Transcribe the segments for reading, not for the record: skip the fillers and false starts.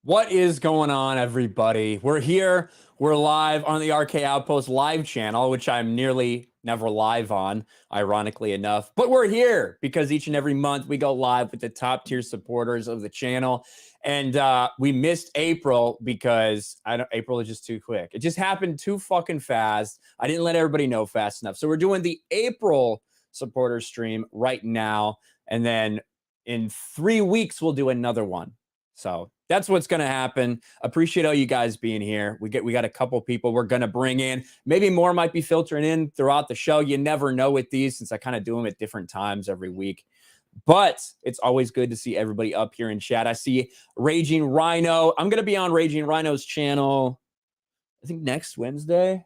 What is going on, everybody? We're here. We're live on the RK Outpost live channel, which I'm nearly never live on, ironically enough. But we're here because each and every month we go live with the top tier supporters of the channel. And we missed April because April is just too quick. It just happened too fucking fast. I didn't let everybody know fast enough. So we're doing the April supporter stream right now. And then in 3 weeks, we'll do another one. So that's what's going to happen. Appreciate all you guys being here. We got a couple people we're going to bring in. Maybe more might be filtering in throughout the show. You never know with these since I kind of do them at different times every week. But it's always good to see everybody up here in chat. I see Raging Rhino. I'm going to be on Raging Rhino's channel, I think next Wednesday.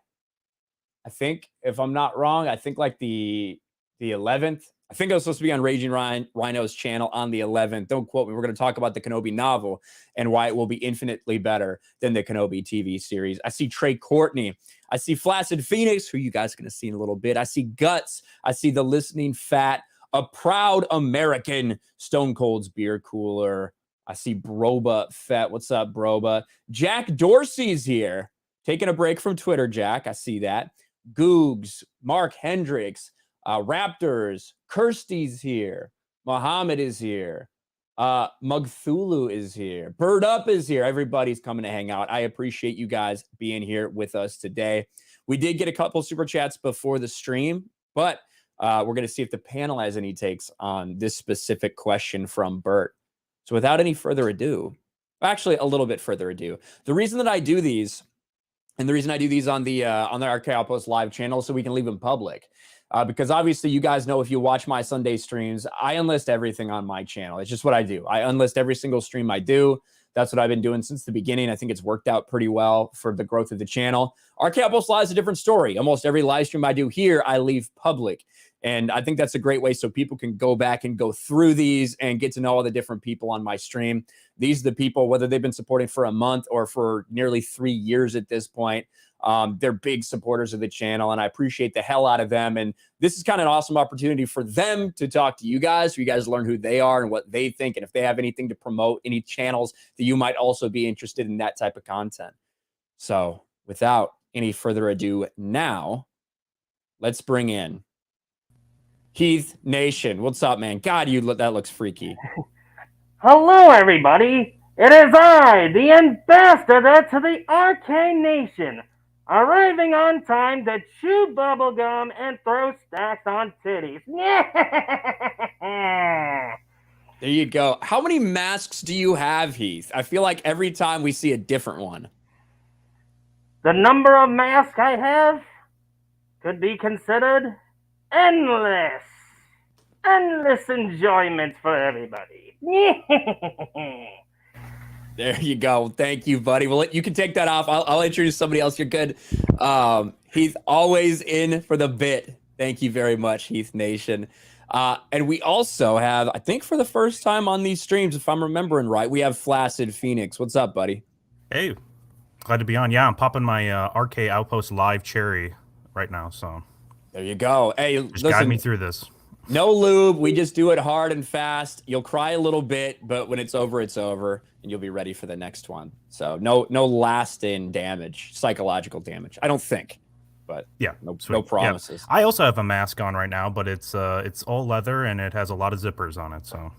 I think, if I'm not wrong, I think like the 11th. I think I was supposed to be on Raging Rhino's channel on the 11th. Don't quote me. We're going to talk about the Kenobi novel and why it will be infinitely better than the Kenobi TV series. I see Trey Courtney. I see Flaccid Phoenix, who you guys are going to see in a little bit. I see Guts. I see the Listening Fat, a proud American, Stone Cold's beer cooler. I see Broba Fett. What's up, Broba? Jack Dorsey's here. Taking a break from Twitter, Jack. I see that. Googs, Mark Hendricks, Raptors, Kirsty's here. Muhammad is here. Mugthulu is here. Bird Up is here. Everybody's coming to hang out. I appreciate you guys being here with us today. We did get a couple super chats before the stream, but we're going to see if the panel has any takes on this specific question from Bert. So without any further ado, actually a little bit further ado, the reason that I do these, and the reason I do these on the RK Outpost live channel, so we can leave them public. Because obviously you guys know if you watch my Sunday streams, I unlist everything on my channel. It's just what I do. I unlist every single stream I do. That's what I've been doing since the beginning. I think it's worked out pretty well for the growth of the channel. RK Outpost Live is a different story. Almost every live stream I do here, I leave public. And I think that's a great way so people can go back and go through these and get to know all the different people on my stream. These are the people, whether they've been supporting for a month or for nearly 3 years at this point. They're big supporters of the channel, and I appreciate the hell out of them. And this is kind of an awesome opportunity for them to talk to you guys, so you guys learn who they are and what they think, and if they have anything to promote, any channels that you might also be interested in that type of content. So without any further ado, now let's bring in Heath Nation. What's up, man? God, that looks freaky. Hello, everybody. It is I, the ambassador to the RK Nation, arriving on time to chew bubblegum and throw stacks on titties. There you go. How many masks do you have, Heath? I feel like every time we see a different one. The number of masks I have could be considered endless. Endless enjoyment for everybody. There you go. Thank you, buddy. Well, you can take that off. I'll introduce somebody else. You're good. Heath, always in for the bit. Thank you very much, Heath Nation. And we also have, I think for the first time on these streams, if I'm remembering right, we have Flaccid Phoenix. What's up, buddy? Hey, glad to be on. Yeah, I'm popping my RK Outpost live cherry right now. So there you go. Hey, just guide me through this. No lube. We just do it hard and fast. You'll cry a little bit, but when it's over, and you'll be ready for the next one. So no lasting damage, psychological damage. I don't think, but yeah, no promises. Yeah. I also have a mask on right now, but it's all leather and it has a lot of zippers on it. So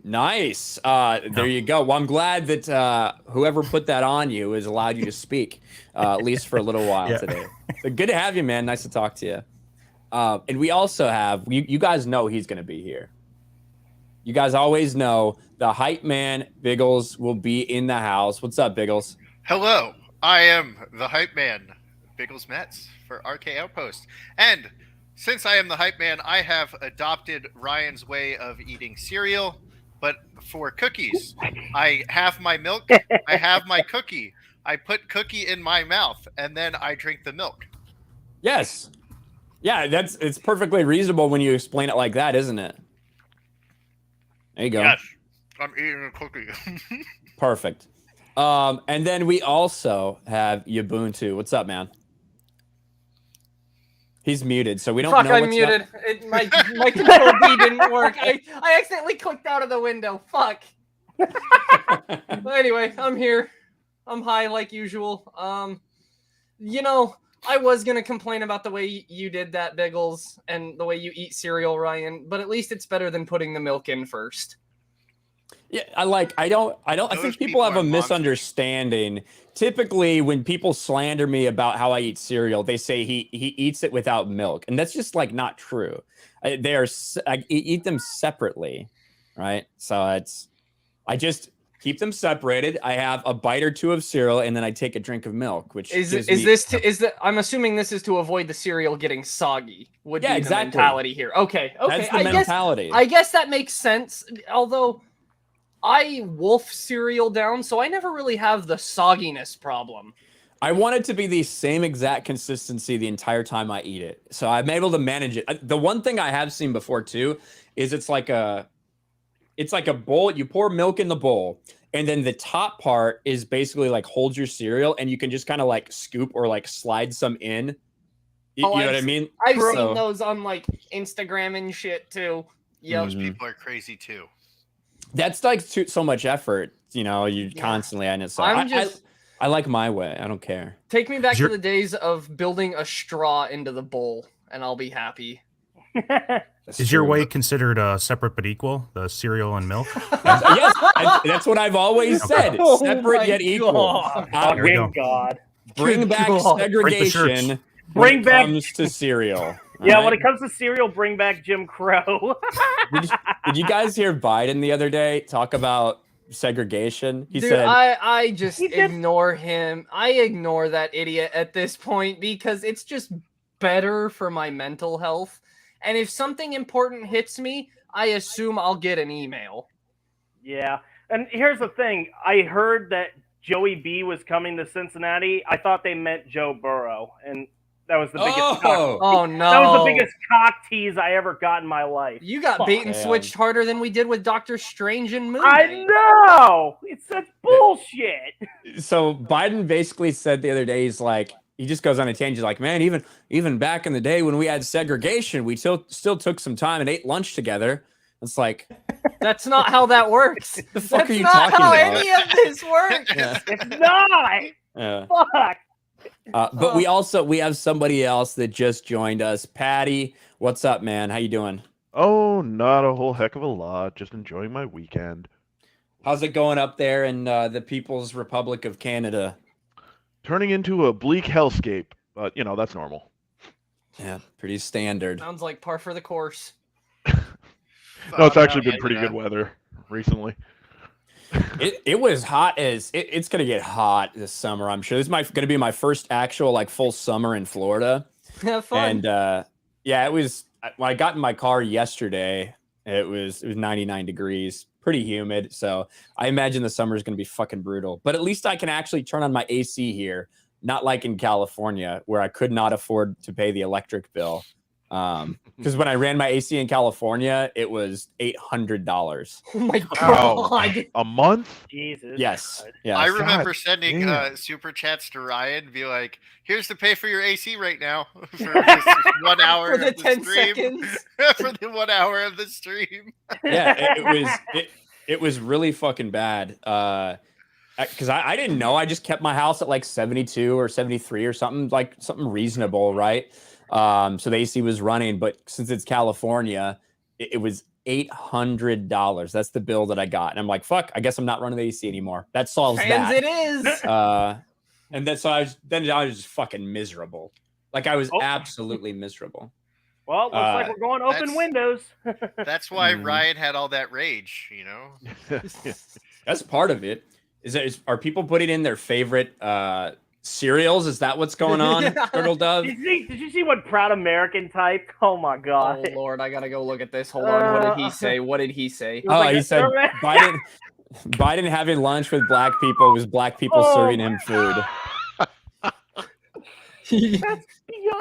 nice. There you go. Well, I'm glad that whoever put that on you has allowed you to speak, at least for a little while today. So good to have you, man. Nice to talk to you. And we also have, you guys know he's going to be here. You guys always know the hype man, Biggles, will be in the house. What's up, Biggles? Hello, I am the hype man, Biggles Metz for RK Outpost. And since I am the hype man, I have adopted Ryan's way of eating cereal, but for cookies. I have my milk, I have my cookie. I put cookie in my mouth, and then I drink the milk. Yes. Yeah, it's perfectly reasonable when you explain it like that, isn't it? There you go. Yes, I'm eating a cookie. Perfect. And then we also have Ubuntu. What's up, man? He's muted, so we don't know. I'm muted. My control D didn't work. I accidentally clicked out of the window. Fuck. But anyway, I'm here. I'm high like usual. You know, I was gonna complain about the way you did that, Biggles, and the way you eat cereal, Ryan. But at least it's better than putting the milk in first. Yeah, I think people have a misunderstanding. Typically, when people slander me about how I eat cereal, they say he eats it without milk, and that's just like not true. I eat them separately, right? So I just keep them separated. I have a bite or two of cereal, and then I take a drink of milk. Which I'm assuming this is to avoid the cereal getting soggy. Would be exactly. the mentality here. Okay. That's the mentality. I guess that makes sense. Although I wolf cereal down, so I never really have the sogginess problem. I want it to be the same exact consistency the entire time I eat it. So I'm able to manage it. The one thing I have seen before too is it's like a bowl. You pour milk in the bowl, and then the top part is basically like holds your cereal, and you can just kind of like scoop or like slide some in. You know what I mean? I've seen those on like Instagram and shit too. Yeah, those people are crazy too. That's like so much effort, you constantly. And so I like my way. I don't care. Take me back to the days of building a straw into the bowl, and I'll be happy. Is your way considered separate but equal? The cereal and milk? Yes, that's what I've always said. Separate yet equal. God. Bring back segregation. Bring back comes to cereal. Yeah, when it comes to cereal, bring back Jim Crow. Did you guys hear Biden the other day talk about segregation? He Dude, said, I just ignore him. I ignore that idiot at this point because it's just better for my mental health. And if something important hits me, I assume I'll get an email. Yeah. And here's the thing. I heard that Joey B was coming to Cincinnati. I thought they meant Joe Burrow. And that was the biggest cock. Oh, no. That was the biggest cock tease I ever got in my life. You got bait and switched harder than we did with Doctor Strange and Moon. I know! It's such bullshit! So Biden basically said the other day, he's like, he just goes on a tangent like, man, even back in the day when we had segregation, we still took some time and ate lunch together. It's like, that's not how that works. The fuck that's are you not talking how about? any of this works. It's not. Fuck. But we have somebody else that just joined us. Patty, what's up, man? How you doing? Oh, not a whole heck of a lot. Just enjoying my weekend. How's it going up there in the People's Republic of Canada? Turning into a bleak hellscape, but that's normal. Yeah, pretty standard. Sounds like par for the course. No, it's actually been pretty good weather recently. It was hot as it's gonna get hot this summer. I'm sure this is gonna be my first actual like full summer in Florida. Have fun. And yeah, it was when I got in my car yesterday. It was 99 degrees, pretty humid. So I imagine the summer is gonna be fucking brutal. But at least I can actually turn on my AC here, not like in California where I could not afford to pay the electric bill. Because when I ran my AC in California, it was $800. Oh my god! A month? Jesus. Yes. God. Yes. I remember sending super chats to Ryan, be like, "Here's to pay for your AC right now for this 1 hour for the of the 10 stream." seconds. For the 1 hour of the stream. Yeah, it was really fucking bad. Because I didn't know. I just kept my house at like 72 or 73 or something, like something reasonable, right? So the AC was running, but since it's California, it was $800. That's the bill that I got. And I'm like, fuck, I guess I'm not running the AC anymore. That solves that. It is. And then I was just fucking miserable. Like I was absolutely miserable. Well, looks like we're going open windows. That's why Ryan had all that rage, That's part of it. Are people putting in their favorite cereals? Is that what's going on, Turtle Dove? Did you see what Proud American typed? Oh my god. Oh Lord, I gotta go look at this. Hold on. What did he say? What did he say? He said Biden having lunch with black people was black people serving him food.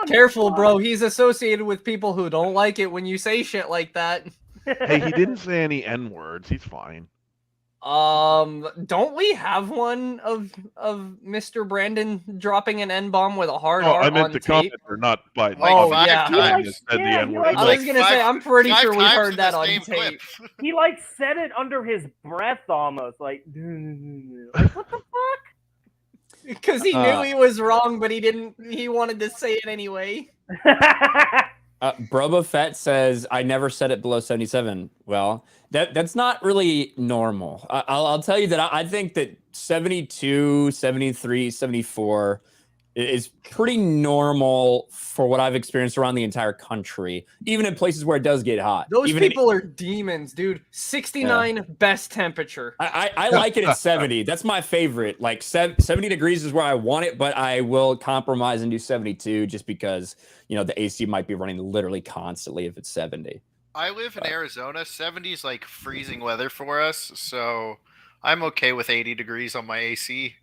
Careful, bro. He's associated with people who don't like it when you say shit like that. Hey, he didn't say any N-words. He's fine. Don't we have one of Mr. Brandon dropping an N-bomb with a hard R I meant on the tape? commenter, not by. Like Oh, five yeah. He times. likes, Said the yeah, he N-word. likes, I was gonna say, I'm pretty five sure we times heard in that the on same tape. clip. he like said it under his breath almost, like what the Because he knew he was wrong, but he didn't. He wanted to say it anyway. fuck? Brobo Fett says, I never set it below 77. Well, that's not really normal. I'll tell you that I think that 72, 73, 74 is pretty normal for what I've experienced around the entire country, even in places where it does get hot. Those even people are demons, dude. 69 best temperature. I like it at 70. That's my favorite. Like 70 degrees is where I want it, but I will compromise and do 72 just because, you know, the AC might be running literally constantly if it's 70. I live in Arizona. 70 is like freezing weather for us, so I'm okay with 80 degrees on my AC.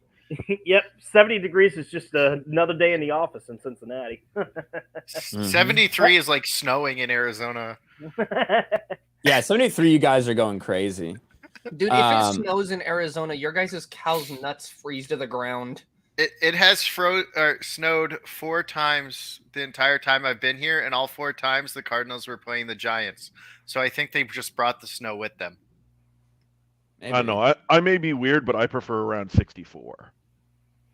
Yep, 70 degrees is just another day in the office in Cincinnati. 73 is like snowing in Arizona. Yeah, 73, you guys are going crazy. Dude, if it snows in Arizona, your guys' cow's nuts freeze to the ground. It has snowed 4 times the entire time I've been here, and all 4 times the Cardinals were playing the Giants. So I think they just brought the snow with them. Maybe. I know. I may be weird, but I prefer around 64.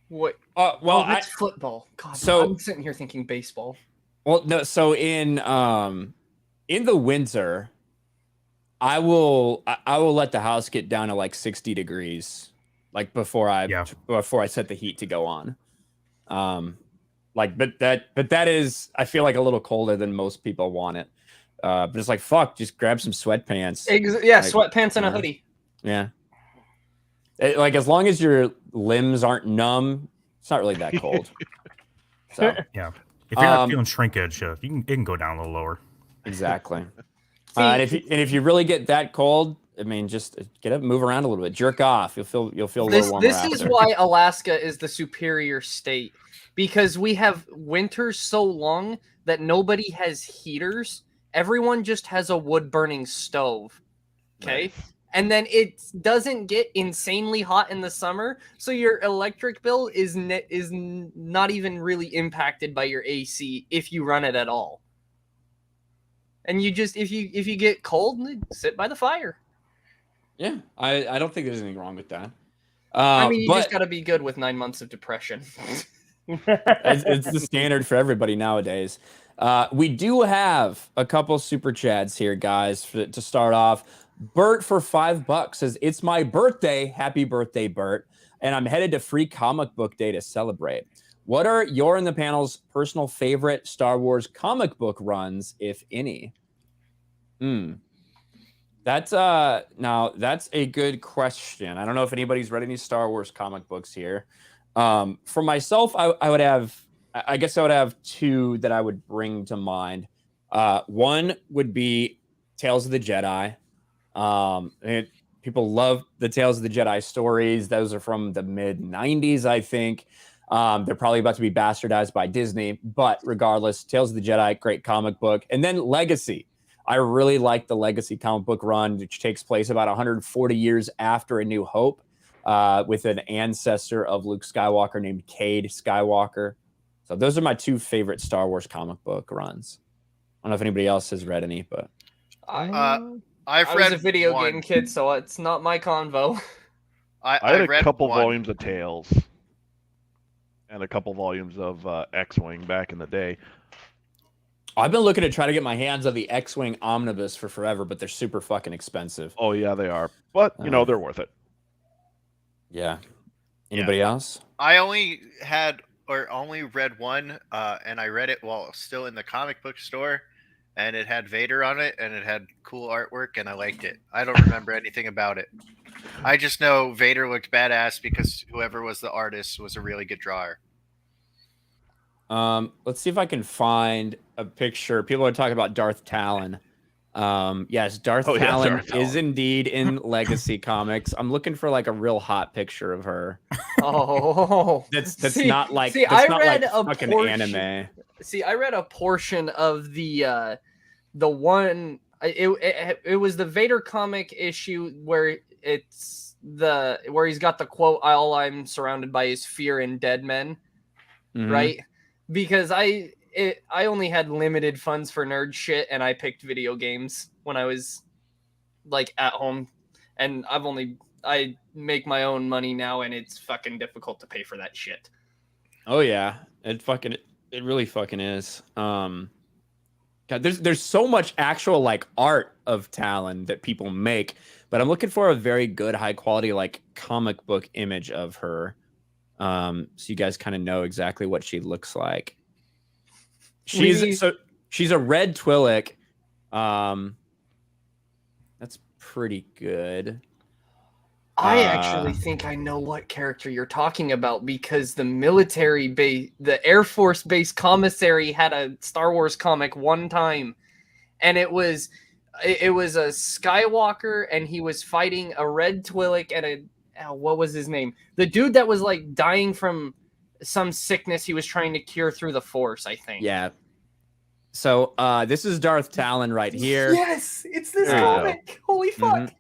What? Well, that's football. God, so- I'm sitting here thinking baseball. Well, no. So in the winter, I will let the house get down to like 60 degrees, like before I set the heat to go on. But that is, I feel like, a little colder than most people want it. But it's like, fuck, just grab some sweatpants. Yeah, like, sweatpants and a hoodie. Yeah. Like, as long as your limbs aren't numb, it's not really that cold. So Yeah. If you're not feeling shrinkage, it can go down a little lower. exactly. And if you really get that cold, I mean, just get up, move around a little bit, jerk off. You'll feel a little warmer. This is why Alaska is the superior state, because we have winters so long that nobody has heaters. Everyone just has a wood burning stove. Okay. Nice. And then it doesn't get insanely hot in the summer, so your electric bill is not even really impacted by your AC if you run it at all. And you just if you get cold, sit by the fire. Yeah, I don't think there's anything wrong with that. I mean, you just got to be good with 9 months of depression. it's the standard for everybody nowadays. We do have a couple super chats here, guys, to start off. Bert for $5 says, it's my birthday. Happy birthday, Bert. And I'm headed to Free Comic Book Day to celebrate. What are your and the panel's personal favorite Star Wars comic book runs, if any? That's a good question. I don't know if anybody's read any Star Wars comic books here. For myself, I guess I would have 2 that I would bring to mind. One would be Tales of the Jedi. People love the Tales of the Jedi stories. Those are from the mid 90s, I think. They're probably about to be bastardized by Disney, but regardless, Tales of the Jedi, great comic book. And then Legacy. I really like the Legacy comic book run, which takes place about 140 years after A New Hope, with an ancestor of Luke Skywalker named Cade Skywalker. So those are my 2 favorite Star Wars comic book runs. I don't know if anybody else has read any, but I was a video game kid, so it's not my convo. I had a couple volumes of Tales and a couple volumes of X-Wing back in the day. I've been looking to try to get my hands on the X-Wing Omnibus for forever, but they're super fucking expensive. Oh yeah, they are. But they're worth it. Yeah. Anybody else? I only read one, and I read it while still in the comic book store, and it had Vader on it, and it had cool artwork, and I liked it. I don't remember anything about it. I just know Vader looked badass because whoever was the artist was a really good drawer. Let's see if I can find a picture. People are talking about Darth Talon. Yes, Darth Talon is indeed in Legacy Comics. I'm looking for like a real hot picture of her. Oh, that's not like fucking anime. See, I read a portion of the one. It was the Vader comic issue where it's where he's got the quote, "All I'm surrounded by is fear and dead men," right? Because I only had limited funds for nerd shit, and I picked video games when I was like at home, and I make my own money now, and it's fucking difficult to pay for that shit. Oh yeah, it really fucking is. God, there's so much actual like art of Talon that people make, but I'm looking for a very good, high quality like comic book image of her, so you guys kind of know exactly what she looks like. She's a red Twi'lek. That's pretty good. I actually think I know what character you're talking about, because the military base, the Air Force base commissary had a Star Wars comic one time, and it was a Skywalker, and he was fighting a red Twi'lek and what was his name? The dude that was like dying from some sickness he was trying to cure through the Force, I think. Yeah. So this is Darth Talon right here. Yes, it's this comic. Holy fuck.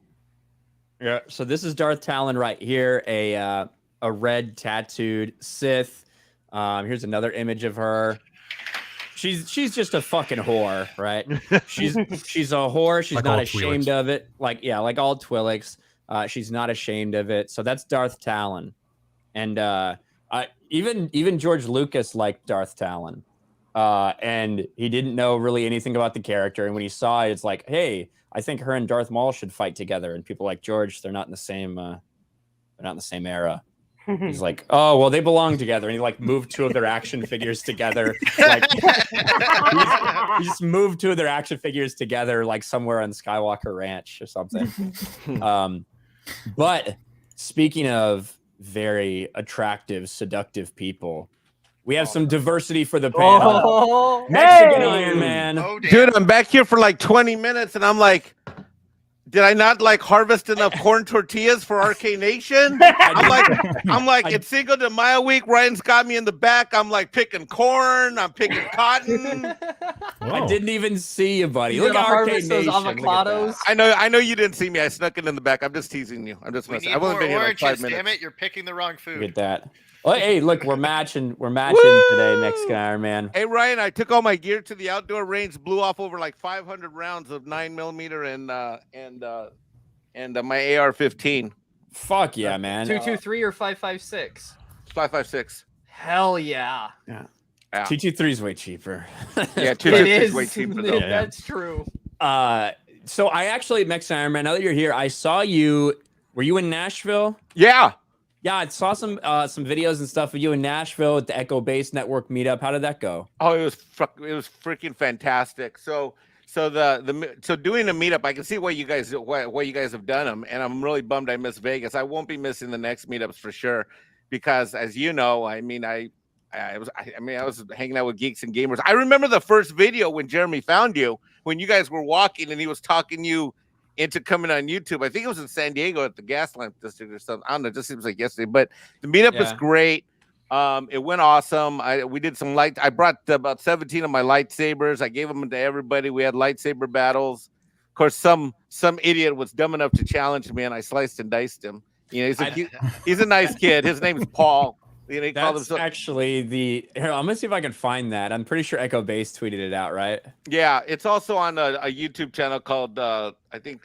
Yeah, so this is Darth Talon right here, a red tattooed Sith. Here's another image of her. She's just a fucking whore, right? She's a whore. She's like not ashamed of it. Like all Twi'leks. She's not ashamed of it. So that's Darth Talon, and even George Lucas liked Darth Talon, and he didn't know really anything about the character. And when he saw it, it's like, hey, I think her and Darth Maul should fight together. And people like, George, they're not in the same era. He's like, oh, well, they belong together. And he like moved two of their action figures together. Like, he just moved two of their action figures together, like somewhere on Skywalker Ranch or something. But speaking of very attractive, seductive people, we have some diversity for the panel. Mexican Iron Man. Oh, dude, I'm back here for like 20 minutes, and I'm like, did I not like harvest enough corn tortillas for RK Nation? I'm like, it's Cinco de Mayo week. Ryan's got me in the back. I'm like picking corn. I'm picking cotton. I didn't even see you, buddy. Look at RK Nation. Those avocados. I know you didn't see me. I snuck it in the back. I'm just teasing you. I'm just messing. I wasn't been here like 5 minutes. Damn it, you're picking the wrong food. Look at that. Well, hey, look, we're matching today, Mexican Iron Man. Hey, Ryan, I took all my gear to the outdoor range, blew off over like 500 rounds of 9mm and my AR-15. Fuck yeah, man. 223 or 556? 556. Hell yeah. Yeah. 223 is way cheaper. Yeah, 223 is way cheaper though. That's true. So I actually, Mexican Iron Man, now that you're here, I saw you. Were you in Nashville? Yeah. Yeah, I saw some videos and stuff of you in Nashville at the Echo Base Network meetup. How did that go? Oh, it was freaking fantastic. So doing a meetup, I can see why you guys have done them, and I'm really bummed I missed Vegas. I won't be missing the next meetups for sure, because as you know, I was hanging out with Geeks and Gamers. I remember the first video when Jeremy found you, when you guys were walking and he was talking you into coming on YouTube. I think it was in San Diego at the gas lamp district or something. I don't know. It just seems like yesterday. But the meetup was great. It went awesome. We did some I brought about 17 of my lightsabers. I gave them to everybody. We had lightsaber battles. Of course, some idiot was dumb enough to challenge me, and I sliced and diced him. You know, he's a nice kid. His name's Paul. You know, that's actually here. I'm gonna see if I can find that. I'm pretty sure Echo Base tweeted it out, right? Yeah, it's also on a YouTube channel called I think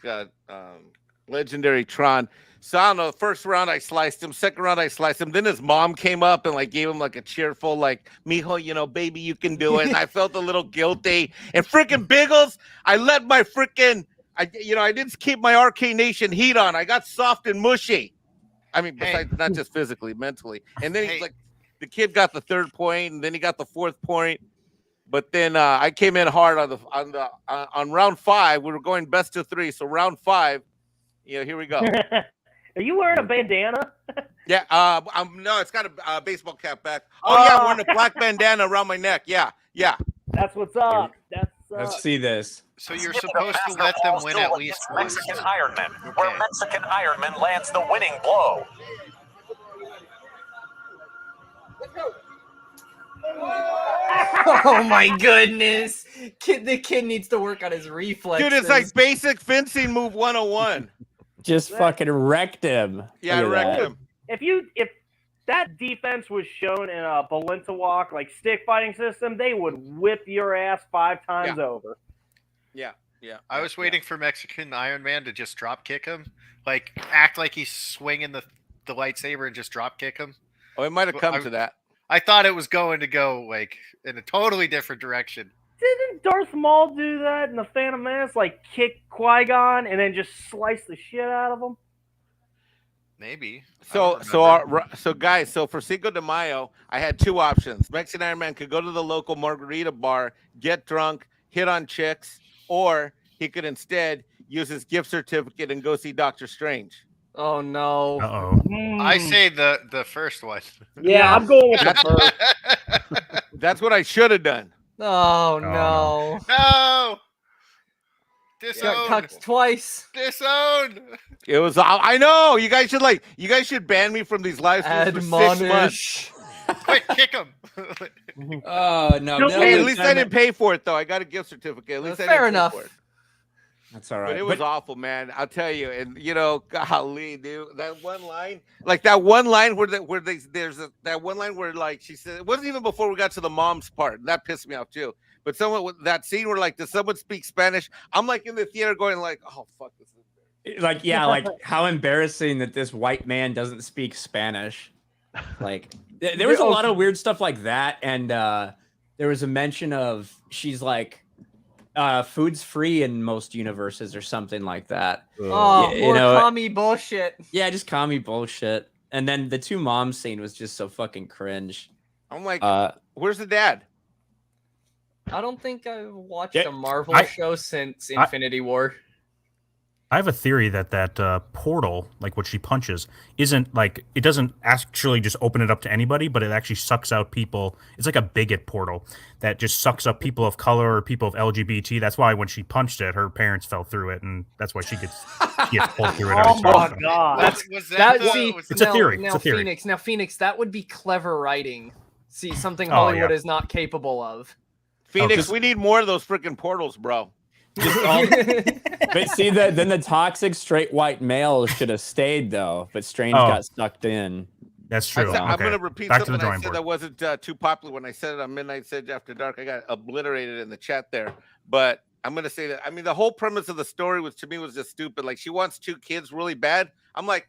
Legendary Tron. So I don't know. First round I sliced him. Second round I sliced him. Then his mom came up and like gave him like a cheerful like, "Mijo, you know, baby, you can do it." And I felt a little guilty. And freaking Biggles, I let my freaking I didn't keep my RK Nation heat on. I got soft and mushy. I mean, besides not just physically, mentally. And then he's like, the kid got the 3rd point, and then he got the 4th point. But then I came in hard on round 5. We were going best of 3, so round 5. Here we go. Are you wearing a bandana? Yeah. No, it's got a baseball cap back. Oh yeah, I'm wearing a black bandana around my neck. Yeah. That's what's up. Let's see this. So you're supposed to let them win at least once. Mexican Iron Man, where Mexican Iron Man lands the winning blow. Oh my goodness. The kid needs to work on his reflexes. Dude, it's like basic fencing move 101. Just fucking wrecked him. Yeah, Look at wrecked that. him. If that defense was shown in a Balintawak like stick fighting system, they would whip your ass 5 times over. Yeah. I was waiting for Mexican Iron Man to just drop kick him, like act like he's swinging the lightsaber and just drop kick him. Oh, it might have come to that. I thought it was going to go like in a totally different direction. Didn't Darth Maul do that in the Phantom Menace? Like kick Qui-Gon and then just slice the shit out of him? Maybe. So guys, so for Cinco de Mayo, I had 2 options. Mexican Iron Man could go to the local margarita bar, get drunk, hit on chicks, or he could instead use his gift certificate and go see Doctor Strange. Oh no. Uh-oh. I say the first one. Yeah, I'm going with the first. That's what I should have done. Oh no. No. Got Disown. cucked twice. Disown. It was. I know. You guys should ban me from these live streams for 6 months. Admonish. Quick, kick him. Oh no! Hey, at least I didn't pay for it though. I got a gift certificate. At least I didn't Fair pay that for it. That's all right. But it was awful, man. I'll tell you. And golly, dude, that one line where that one line where like she said it wasn't even before we got to the mom's part. That pissed me off too. But that scene where like, does someone speak Spanish? I'm like in the theater going like, oh fuck this is like how embarrassing that this white man doesn't speak Spanish. Like there was a lot of weird stuff like that, and there was a mention of she's like food's free in most universes or something like that. Oh, more commie bullshit. Yeah, just commie bullshit. And then the 2 moms scene was just so fucking cringe. I'm like, where's the dad? I don't think I've watched a Marvel show since Infinity War. I have a theory that portal, like what she punches, isn't like, it doesn't actually just open it up to anybody, but it actually sucks out people. It's like a bigot portal that just sucks up people of color or people of LGBT. That's why when she punched it, her parents fell through it, and that's why she gets pulled through it. Oh my god! It's a theory. Now, it's a theory. Phoenix, that would be clever writing. See, something Hollywood is not capable of. Phoenix, we need more of those freaking portals, bro. But see, then the toxic straight white male should have stayed though, but Strange got sucked in. That's true. I'm going to repeat something I said that wasn't too popular when I said it on Midnight Sedge After Dark. I got obliterated in the chat there, but I'm going to say that. I mean, the whole premise of the story to me was just stupid. Like, she wants 2 kids really bad. I'm like,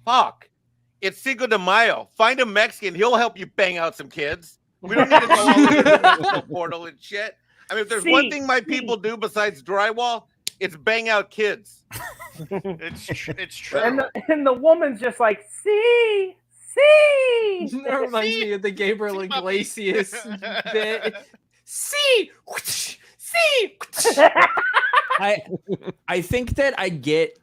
fuck. It's Cinco de Mayo. Find a Mexican. He'll help you bang out some kids. We don't need to go all over the portal and shit. I mean, if there's one thing my people do besides drywall, it's bang out kids. It's true. And the woman's just like, see. That reminds me of the Gabriel Iglesias bit. See. I think that I get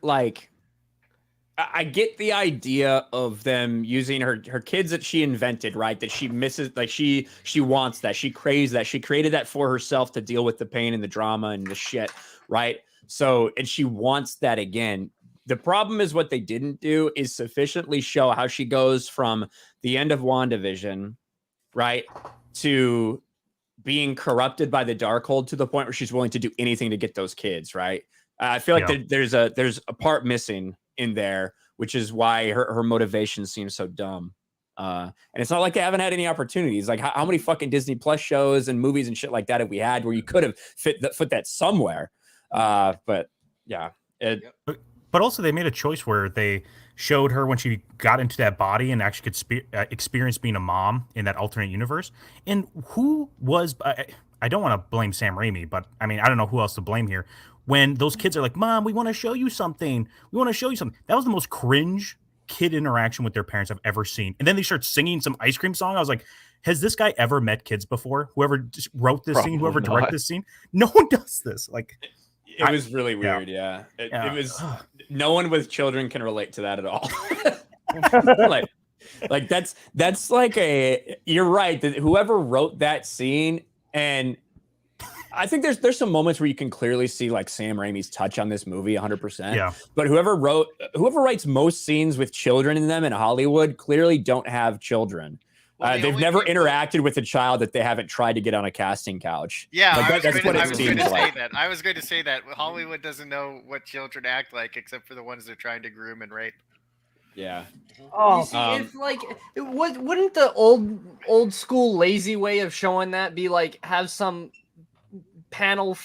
the idea of them using her kids that she invented, right? That she misses, like she wants that, she craves that, she created that for herself to deal with the pain and the drama and the shit, right? So, and she wants that again. The problem is what they didn't do is sufficiently show how she goes from the end of WandaVision, right, to being corrupted by the Darkhold to the point where she's willing to do anything to get those kids, right? I feel like there's a part missing in there, which is why her motivation seems so dumb. And it's not like they haven't had any opportunities. Like how many fucking Disney Plus shows and movies and shit like that have we had where you could have put that somewhere? But yeah. But also they made a choice where they showed her when she got into that body and actually could experience being a mom in that alternate universe. And who was, I don't want to blame Sam Raimi, but I mean, I don't know who else to blame here. When those kids are like, Mom, we want to show you something. We want to show you something. That was the most cringe kid interaction with their parents I've ever seen. And then they start singing some ice cream song. I was like, has this guy ever met kids before? Whoever just wrote this scene, whoever directed this scene? No one does this. Like, it was really weird. Yeah. It was, no one with children can relate to that at all. like that's like you're right. That whoever wrote that scene, and I think there's some moments where you can clearly see like Sam Raimi's touch on this movie 100%. Yeah. But whoever writes most scenes with children in them in Hollywood clearly don't have children. They've never interacted with a child that they haven't tried to get on a casting couch. Yeah, that's what it seems like. I was going to say that Hollywood doesn't know what children act like except for the ones they're trying to groom and rape. Yeah. You see, it's like, wouldn't the old school lazy way of showing that be like have some panel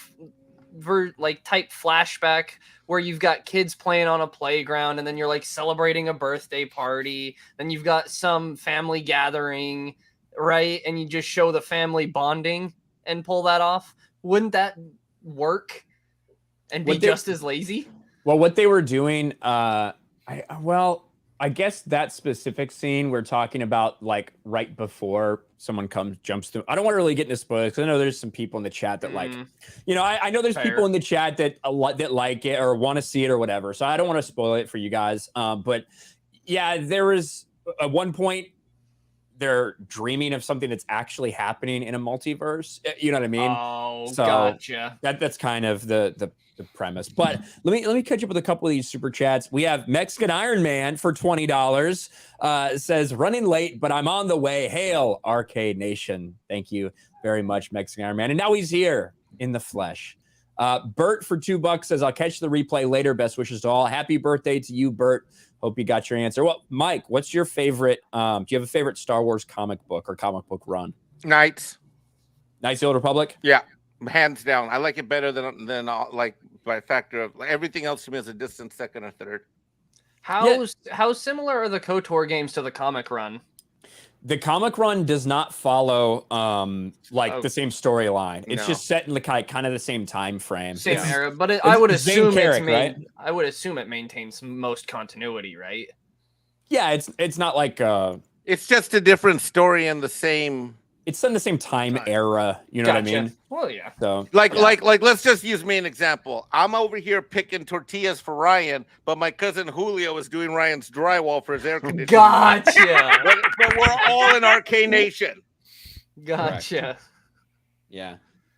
type flashback where you've got kids playing on a playground and then you're like celebrating a birthday party, then you've got some family gathering, right? And you just show the family bonding and pull that off. Wouldn't that work and be just as lazy? Well, what they were doing, I guess that specific scene we're talking about, like right before someone jumps through. I don't want to really get into spoilers because I know there's some people in the chat that like, I know there's people in the chat that like it or want to see it or whatever. So I don't want to spoil it for you guys. But yeah, there was at one point they're dreaming of something that's actually happening in a multiverse. You know what I mean? Oh, so gotcha. That's kind of the premise. But let me catch up with a couple of these super chats. We have Mexican Iron Man for $20. Says running late, but I'm on the way. Hail Arcade Nation. Thank you very much, Mexican Iron Man. And now he's here in the flesh. Bert for $2 says I'll catch the replay later. Best wishes to all. Happy birthday to you, Bert. Hope you got your answer. Well, Mike, what's your favorite? Do you have a favorite Star Wars comic book or comic book run? Knights. Knights of the Old Republic? Yeah, hands down. I like it better than like by a factor of everything else to me is a distant second or third. How similar are the KOTOR games to the comic run? The comic run does not follow the same storyline. It's just set in the kind of the same time frame. Same era, but I would assume right? I would assume it maintains most continuity, right? Yeah, it's not like it's just a different story in the same. It's in the same time era. You know what I mean? Well, yeah. So like let's just use me an example. I'm over here picking tortillas for Ryan, but my cousin Julio is doing Ryan's drywall for his air conditioning. Gotcha. but we're all in Arcade Nation. Gotcha. Correct. Yeah.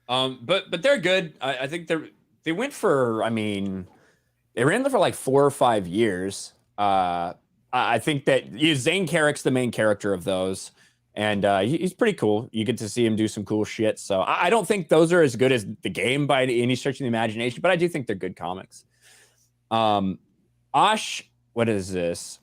But they're good. I think they went for. I mean, they ran there for like 4 or 5 years. I think that Zane Carrick's the main character of those. And he's pretty cool. You get to see him do some cool shit. So I don't think those are as good as the game by any stretch of the imagination, but I do think they're good comics. Ash, what is this?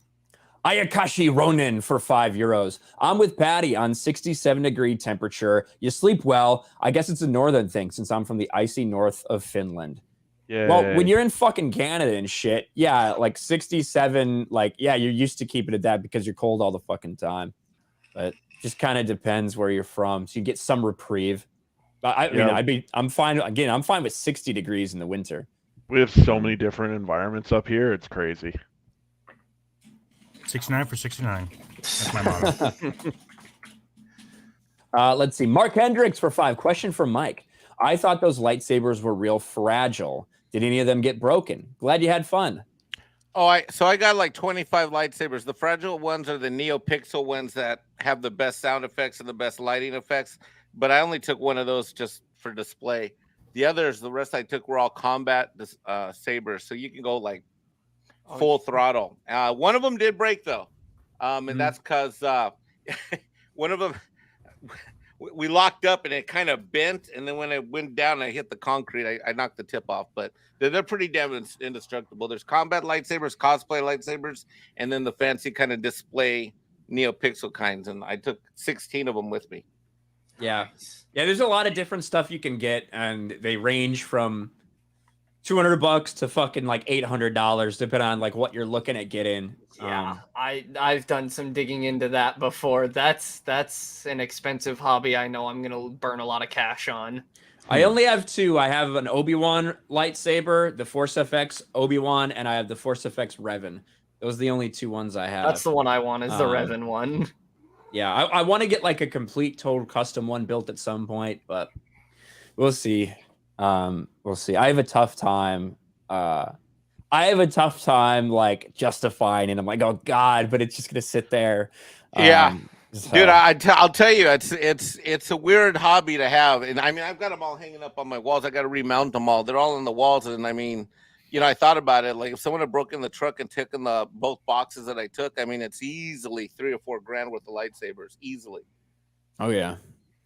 Ayakashi Ronin for €5. I'm with Patty on 67-degree temperature. You sleep well. I guess it's a northern thing since I'm from the icy north of Finland. Yeah. Well, when you're in fucking Canada and shit, yeah, like 67, you're used to keeping it that because you're cold all the fucking time. But just kind of depends where you're from. So you get some reprieve. But I'm fine. Again, I'm fine with 60 degrees in the winter. We have so many different environments up here. It's crazy. 69 for 69. That's my motto. Let's see. Mark Hendricks for 5. Question for Mike. I thought those lightsabers were real fragile. Did any of them get broken? Glad you had fun. So I got like 25 lightsabers. The fragile ones are the NeoPixel ones that have the best sound effects and the best lighting effects. But I only took one of those just for display. The rest I took were all combat sabers. So you can go like full throttle. One of them did break though. And that's because one of them, we locked up and it kind of bent. And then when it went down, I hit the concrete. I knocked the tip off, but they're pretty damn indestructible. There's combat lightsabers, cosplay lightsabers, and then the fancy kind of display NeoPixel kinds. And I took 16 of them with me. Yeah. Yeah. There's a lot of different stuff you can get, and they range from $200 to fucking like $800, depending on like what you're looking at getting. Yeah, I've done some digging into that before. That's an expensive hobby. I know I'm gonna burn a lot of cash on. I only have 2. I have an Obi-Wan lightsaber, the Force FX Obi-Wan, and I have the Force FX Revan. Those are the only 2 ones I have. That's the one I want, is the Revan one. Yeah, I want to get like a complete total custom one built at some point, but we'll see. We'll see. I have a tough time like justifying it. I'm like, oh God, but it's just gonna sit there. So. Dude, I'll tell you, it's a weird hobby to have, and I mean, I've got them all hanging up on my walls. I got to remount them all. They're all on the walls, and I mean, I thought about it. Like if someone had broken the truck and taken the both boxes that I took, I mean, it's easily $3 or $4 grand worth of lightsabers, easily. Oh yeah,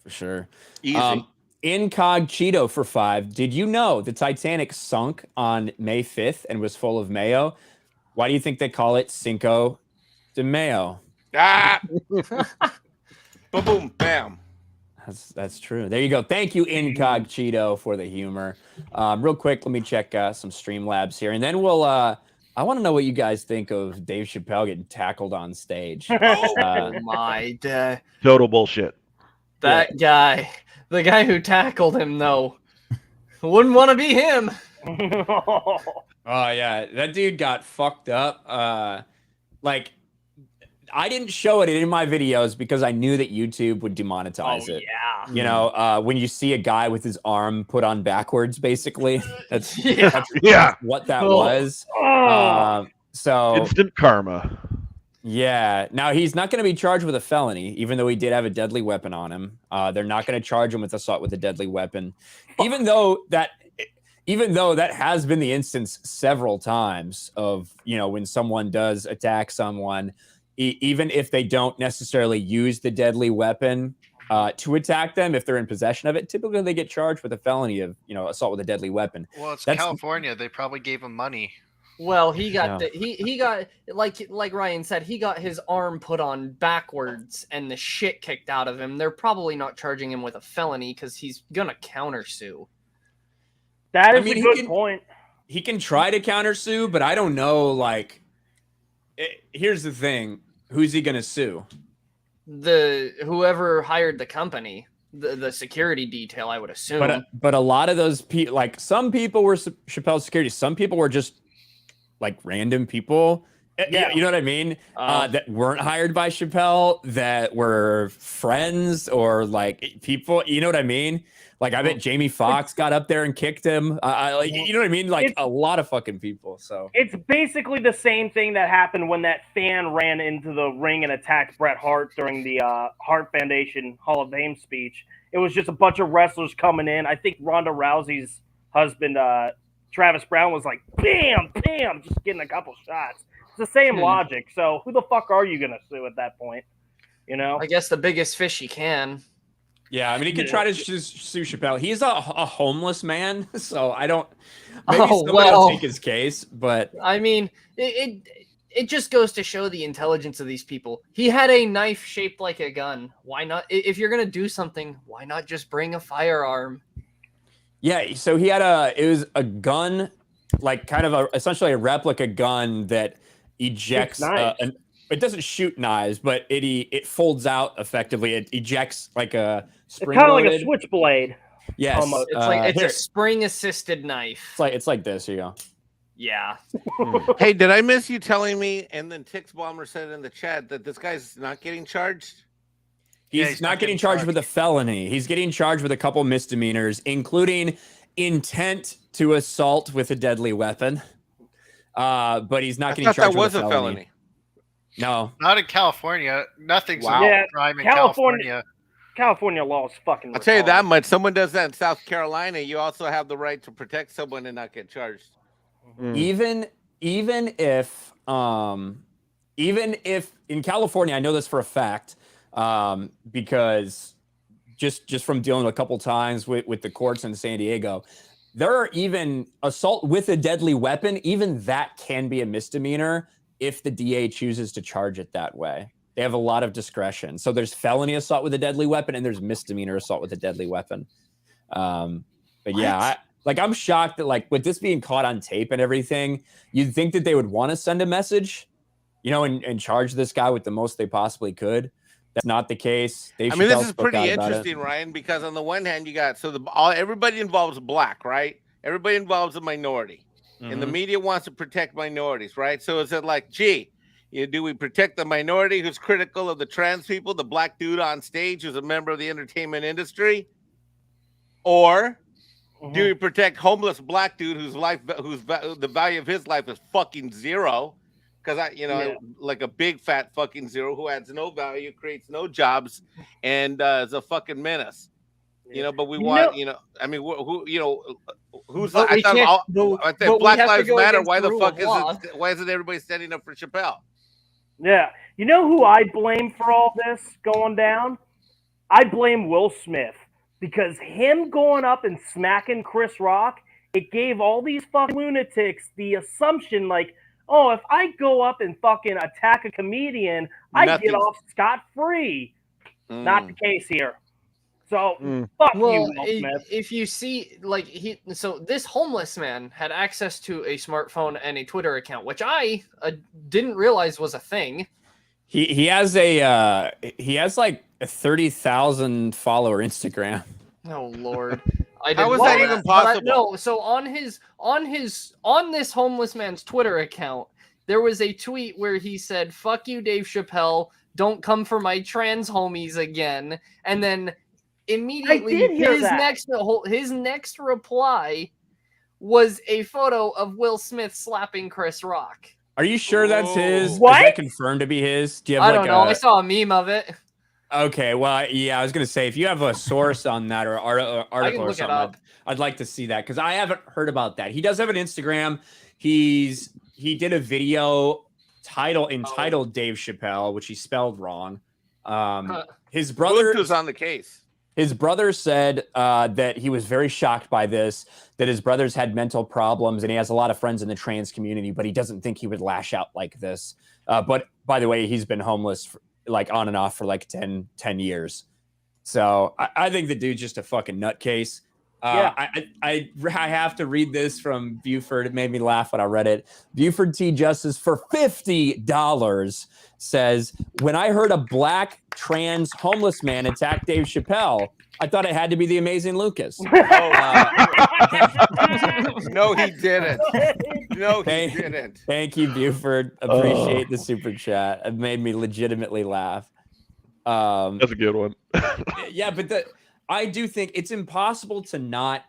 for sure. Easy. Incog Cheeto for 5. Did you know the Titanic sunk on May 5th and was full of mayo? Why do you think they call it Cinco de Mayo? Ah, boom, boom, bam. That's true. There you go. Thank you, Incog Cheeto, for the humor. Real quick, let me check some Streamlabs here, and then we'll. I want to know what you guys think of Dave Chappelle getting tackled on stage. Oh my day. Total bullshit. That guy, the guy who tackled him, though, wouldn't want to be him. Oh yeah, that dude got fucked up. Like, I didn't show it in my videos because I knew that YouTube would demonetize it. Yeah. You know, when you see a guy with his arm put on backwards, basically, that's what that was. So instant karma. Yeah. Now he's not going to be charged with a felony, even though he did have a deadly weapon on him. They're not going to charge him with assault with a deadly weapon, even though that has been the instance several times of, when someone does attack someone, even if they don't necessarily use the deadly weapon to attack them, if they're in possession of it, typically they get charged with a felony of, assault with a deadly weapon. Well, it's California. They probably gave him money. Well, he got he got like Ryan said, he got his arm put on backwards and the shit kicked out of him. They're probably not charging him with a felony because he's gonna countersue. That is a good point. He can try to countersue, but I don't know. Like, here's the thing: who's he gonna sue? Whoever hired the company, the security detail, I would assume. But a lot of those people, like some people were Chappelle's security, some people were just like random people. Yeah. You know what I mean? That weren't hired by Chappelle, that were friends or like people. You know what I mean? Like I bet Jamie Foxx got up there and kicked him. You know what I mean? Like a lot of fucking people. So it's basically the same thing that happened when that fan ran into the ring and attacked Bret Hart during the Hart Foundation Hall of Fame speech. It was just a bunch of wrestlers coming in. I think Ronda Rousey's husband, Travis Brown, was like, bam, bam, just getting a couple shots. It's the same logic. So who the fuck are you going to sue at that point? I guess the biggest fish you can. Yeah, I mean, he could try to sue Chappelle. He's a homeless man, so I don't. Maybe someone will take his case, but I mean, it just goes to show the intelligence of these people. He had a knife shaped like a gun. Why not? If you're gonna do something, why not just bring a firearm? Yeah, so he had it was a gun, like kind of essentially a replica gun that ejects. It doesn't shoot knives, but it folds out effectively. It ejects like a spring. It's kind of like a switchblade. Yes, almost. It's a spring-assisted knife. It's like this. Here you go. Yeah. Hey, did I miss you telling me? And then Tix Bomber said in the chat that this guy's not getting charged. He's not getting charged with a felony. He's getting charged with a couple misdemeanors, including intent to assault with a deadly weapon. But he's not getting charged with a felony. No, not in California. Nothing's a crime in California. California law is fucking. I'll tell you that much. Someone does that in South Carolina, you also have the right to protect someone and not get charged. Even if in California, I know this for a fact, because just from dealing a couple times with the courts in San Diego, there are even assault with a deadly weapon. Even that can be a misdemeanor if the DA chooses to charge it that way. They have a lot of discretion. So there's felony assault with a deadly weapon and there's misdemeanor assault with a deadly weapon. But yeah, I'm shocked that like with this being caught on tape and everything, you'd think that they would want to send a message, and charge this guy with the most they possibly could. That's not the case. This is pretty interesting, Ryan, because on the one hand, you got everybody involved is black, right? Everybody involved is a minority. And the media wants to protect minorities, right? So is it like, do we protect the minority who's critical of the trans people, the black dude on stage who's a member of the entertainment industry? Or do we protect homeless black dude whose the value of his life is fucking zero? Because like a big fat fucking zero who adds no value, creates no jobs, and is a fucking menace. You know, but we want, you know, I mean, who, you know, who's But we can't- I but said we Black have to Lives go Matter. against Why the the rule fuck of law. why isn't everybody standing up for Chappelle? Yeah. You know who I blame for all this going down? I blame Will Smith, because him going up and smacking Chris Rock, it gave all these fucking lunatics the assumption like, oh, if I go up and fucking attack a comedian, I get Nothing's- off scot-free. Not the case here. So fuck you, Well, Will Smith. if you see, like, so this homeless man had access to a smartphone and a Twitter account, which I didn't realize was a thing. He has like a 30,000 follower Instagram. Oh Lord. How is that even possible? No, so on this homeless man's Twitter account, there was a tweet where he said, "Fuck you, Dave Chappelle. Don't come for my trans homies again." And then immediately his next reply was a photo of Will Smith slapping Chris Rock. Are you sure that's his? What? Is that confirmed to be his? Do you have I don't know. I saw a meme of it. Okay, well, yeah, I was gonna say if you have a source on that or article or look it something, up. I'd like to see that because I haven't heard about that. He does have an Instagram. He did a video entitled Dave Chappelle, which he spelled wrong. His brother was on the case. His brother said that he was very shocked by this, that his brothers had mental problems, and he has a lot of friends in the trans community, but he doesn't think he would lash out like this. But by the way, he's been homeless like on and off for like 10 years. So I think the dude's just a fucking nutcase. I have to read this from Buford. It made me laugh when I read it. Buford T. Justice for $50 says, when I heard a black trans homeless man attack Dave Chappelle, I thought it had to be the amazing Lucas. No, he didn't. No, he didn't. Thank you, Buford. Appreciate the super chat. It made me legitimately laugh. That's a good one. Yeah, but I do think it's impossible to not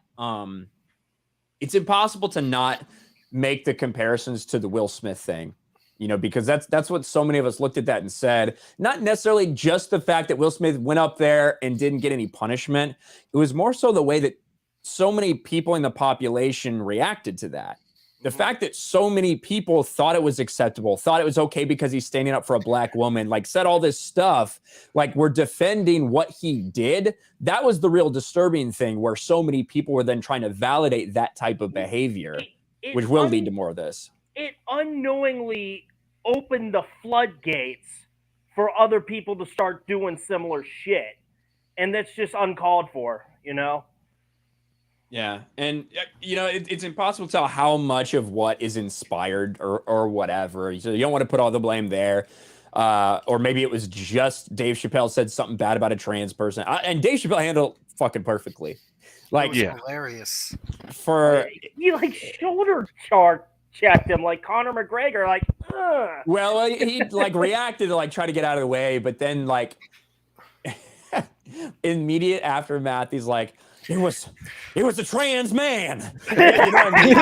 make the comparisons to the Will Smith thing, you know, because that's what so many of us looked at that and said, not necessarily just the fact that Will Smith went up there and didn't get any punishment. It was more so the way that so many people in the population reacted to that. The fact that so many people thought it was acceptable, thought it was okay because he's standing up for a black woman, like said all this stuff, like we're defending what he did. That was the real disturbing thing, where so many people were then trying to validate that type of behavior, which will lead to more of this. It unknowingly opened the floodgates for other people to start doing similar shit. And that's just uncalled for, you know? Yeah, and you know it's impossible to tell how much of what is inspired or whatever. So you don't want to put all the blame there, or maybe it was just Dave Chappelle said something bad about a trans person, and Dave Chappelle handled it fucking perfectly. Like, hilarious. He like shoulder checked him like Conor McGregor, like. Ugh. Well, he like reacted to like try to get out of the way, but then like immediate aftermath, he's like, It was a trans man. You know what I mean?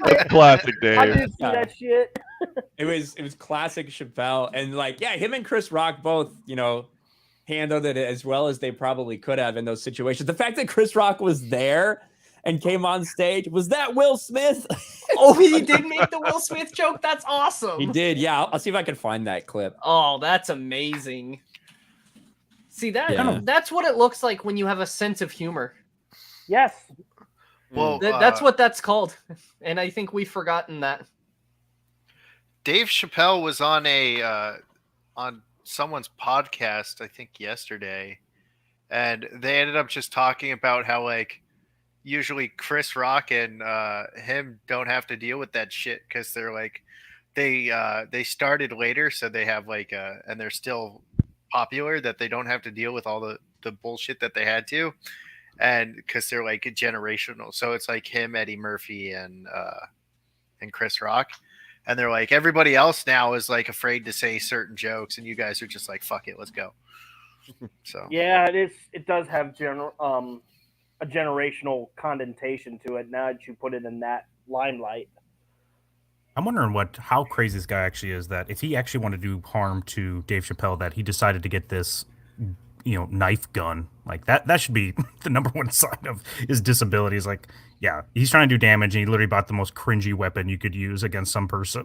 That's classic Dave. I didn't see that shit. It was classic Chappelle, and like, yeah, him and Chris Rock both, you know, handled it as well as they probably could have in those situations. The fact that Chris Rock was there and came on stage, was that Will Smith? Oh, he did make the Will Smith joke. That's awesome. He did. Yeah, I'll see if I can find that clip. Oh, that's amazing. See, that's what it looks like when you have a sense of humor. Yes. Well, that's what that's called. And I think we've forgotten that. Dave Chappelle was on on someone's podcast, I think yesterday, and they ended up just talking about how like usually Chris Rock and him don't have to deal with that shit because they're like they started later, so they have like and they're still popular, that they don't have to deal with all the bullshit that they had to, and because they're like generational. So it's like him, Eddie Murphy, and Chris Rock, and they're like, everybody else now is like afraid to say certain jokes, and you guys are just like, fuck it, let's go. So yeah, it does have a generational connotation to it now that you put it in that limelight. I'm wondering how crazy this guy actually is, that if he actually wanted to do harm to Dave Chappelle, that he decided to get this, you know, knife gun Like that should be the number one sign of his disability. Is like, yeah, he's trying to do damage, and he literally bought the most cringy weapon you could use against some person.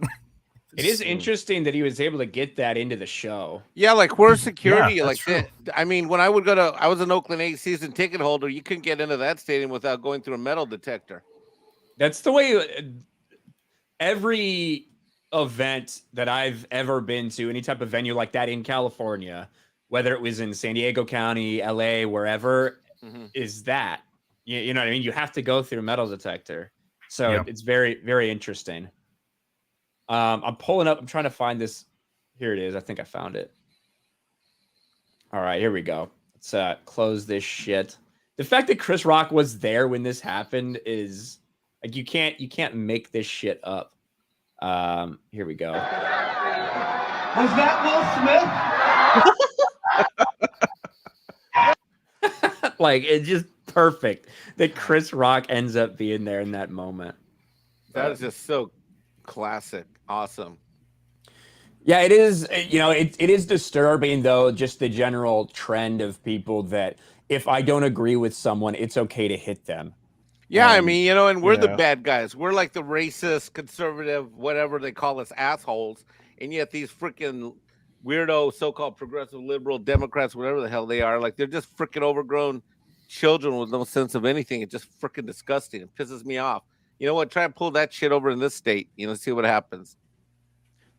It is interesting that he was able to get that into the show. Yeah, like where's security? Yeah, like that. I mean, when I would go to, I was an Oakland A's season ticket holder. You couldn't get into that stadium without going through a metal detector. That's the way every event that I've ever been to, any type of venue like that in California, whether it was in San Diego County, LA, wherever, is that. You know what I mean? You have to go through a metal detector. So it's very, very interesting. I'm pulling up. I'm trying to find this. Here it is. I think I found it. All right, here we go. Let's close this shit. The fact that Chris Rock was there when this happened is like you can't make this shit up. Here we go. Was that Will Smith? Like it's just perfect that Chris Rock ends up being there in that moment. That is just so classic. Awesome. Yeah, it is. You know, it is disturbing though, just the general trend of people that if I don't agree with someone, it's okay to hit them. Yeah, I mean, you know, and we're the bad guys. We're like the racist, conservative, whatever they call us, assholes. And yet these freaking weirdo, so-called progressive liberal Democrats, whatever the hell they are, like they're just freaking overgrown children with no sense of anything. It's just freaking disgusting. It pisses me off. You know what? Try and pull that shit over in this state. You know, see what happens.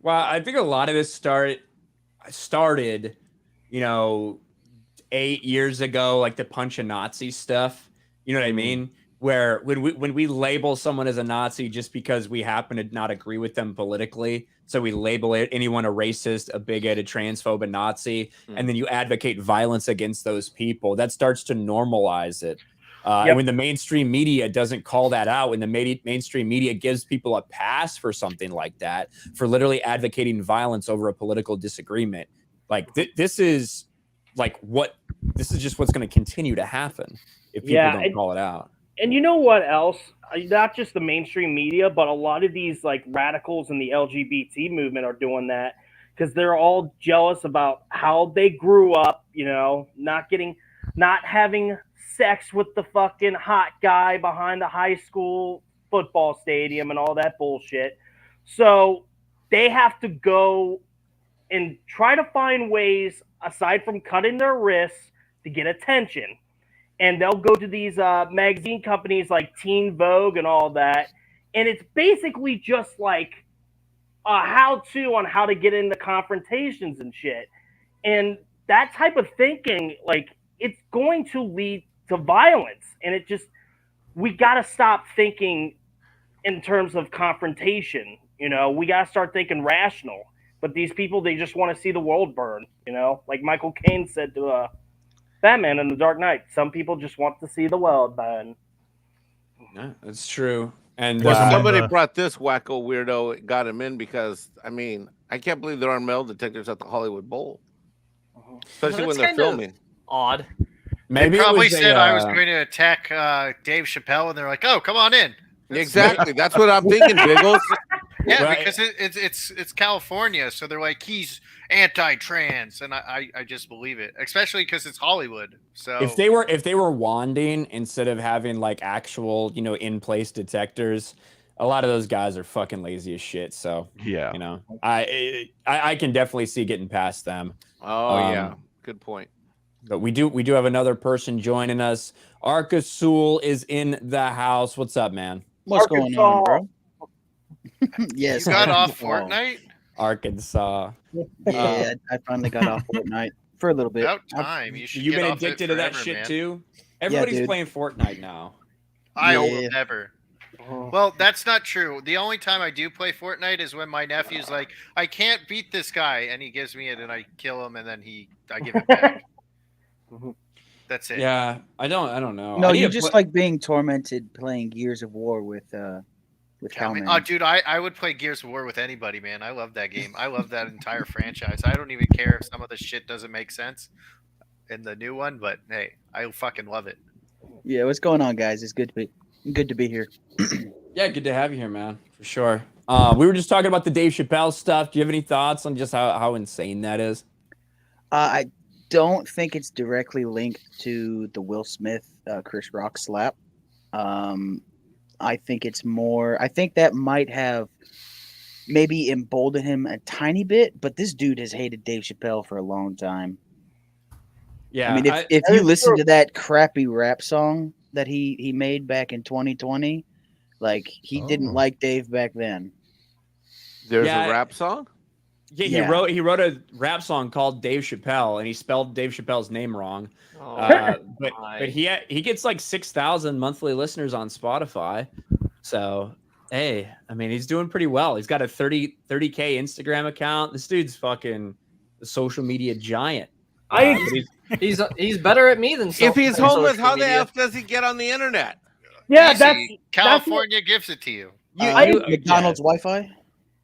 Well, I think a lot of this started, you know, 8 years ago, like the punch a Nazi stuff. You know what I mean? Where when we label someone as a Nazi just because we happen to not agree with them politically, so we label anyone a racist, a bigot, a transphobe, a Nazi, and then you advocate violence against those people, that starts to normalize it. And when the mainstream media doesn't call that out, when the mainstream media gives people a pass for something like that, for literally advocating violence over a political disagreement, like this is just what's going to continue to happen if people don't call it out. And you know what else? Not just the mainstream media, but a lot of these like radicals in the LGBT movement are doing that because they're all jealous about how they grew up, you know, not having sex with the fucking hot guy behind the high school football stadium and all that bullshit. So they have to go and try to find ways, aside from cutting their wrists, to get attention. And they'll go to these magazine companies like Teen Vogue and all that. And it's basically just like a how-to on how to get into confrontations and shit. And that type of thinking, like, it's going to lead to violence. And we got to stop thinking in terms of confrontation. You know, we got to start thinking rational. But these people, they just want to see the world burn, you know? Like Michael Caine said to Batman in The Dark Knight, some people just want to see the world burn. Yeah, that's true. And somebody brought this wacko weirdo, got him in because, I mean, I can't believe there aren't metal detectors at the Hollywood Bowl. Especially when they're filming. Odd. Maybe they probably said I was going to attack Dave Chappelle, and they're like, "Oh, come on in." Exactly. That's what I'm thinking, Biggles. Yeah, right. Because it's California, so they're like, he's anti-trans, and I just believe it, especially because it's Hollywood. So if they were wanding instead of having like actual, you know, in-place detectors, a lot of those guys are fucking lazy as shit. So yeah, you know, I can definitely see getting past them. Oh yeah, good point. But we do have another person joining us. Arcasul is in the house. What's up, man? What's going on, bro? Yes, you got off Fortnite. Arkansas. Yeah, I finally got off Fortnite for a little bit. About time. You've been addicted to that shit too. Everybody's playing Fortnite now. I will never. Well, that's not true. The only time I do play Fortnite is when my nephew's like, I can't beat this guy, and he gives me it, and I kill him, and then I give it back. That's it. Yeah, I don't know. No, you just like being tormented playing Gears of War with Hellman. Oh, dude, I would play Gears of War with anybody, man. I love that game. I love that entire franchise. I don't even care if some of the shit doesn't make sense in the new one, but hey, I fucking love it. Yeah, what's going on, guys? It's good to be here. Yeah, good to have you here, man, for sure. We were just talking about the Dave Chappelle stuff. Do you have any thoughts on just how insane that is? don't think it's directly linked to the Will Smith Chris Rock slap. I think it's more. I think that might have maybe emboldened him a tiny bit, but this dude has hated Dave Chappelle for a long time. Yeah, I mean, if you listen to that crappy rap song that he made back in 2020, like he didn't like Dave back then. There's a rap song? Yeah, he wrote a rap song called Dave Chappelle, and he spelled Dave Chappelle's name wrong. But he gets like 6,000 monthly listeners on Spotify. So hey, I mean, he's doing pretty well. He's got a 30K Instagram account. This dude's fucking a social media giant. He's better at me than if he's homeless. How the f does he get on the internet? Yeah, Easy. California gives it to you. McDonald's Wi-Fi.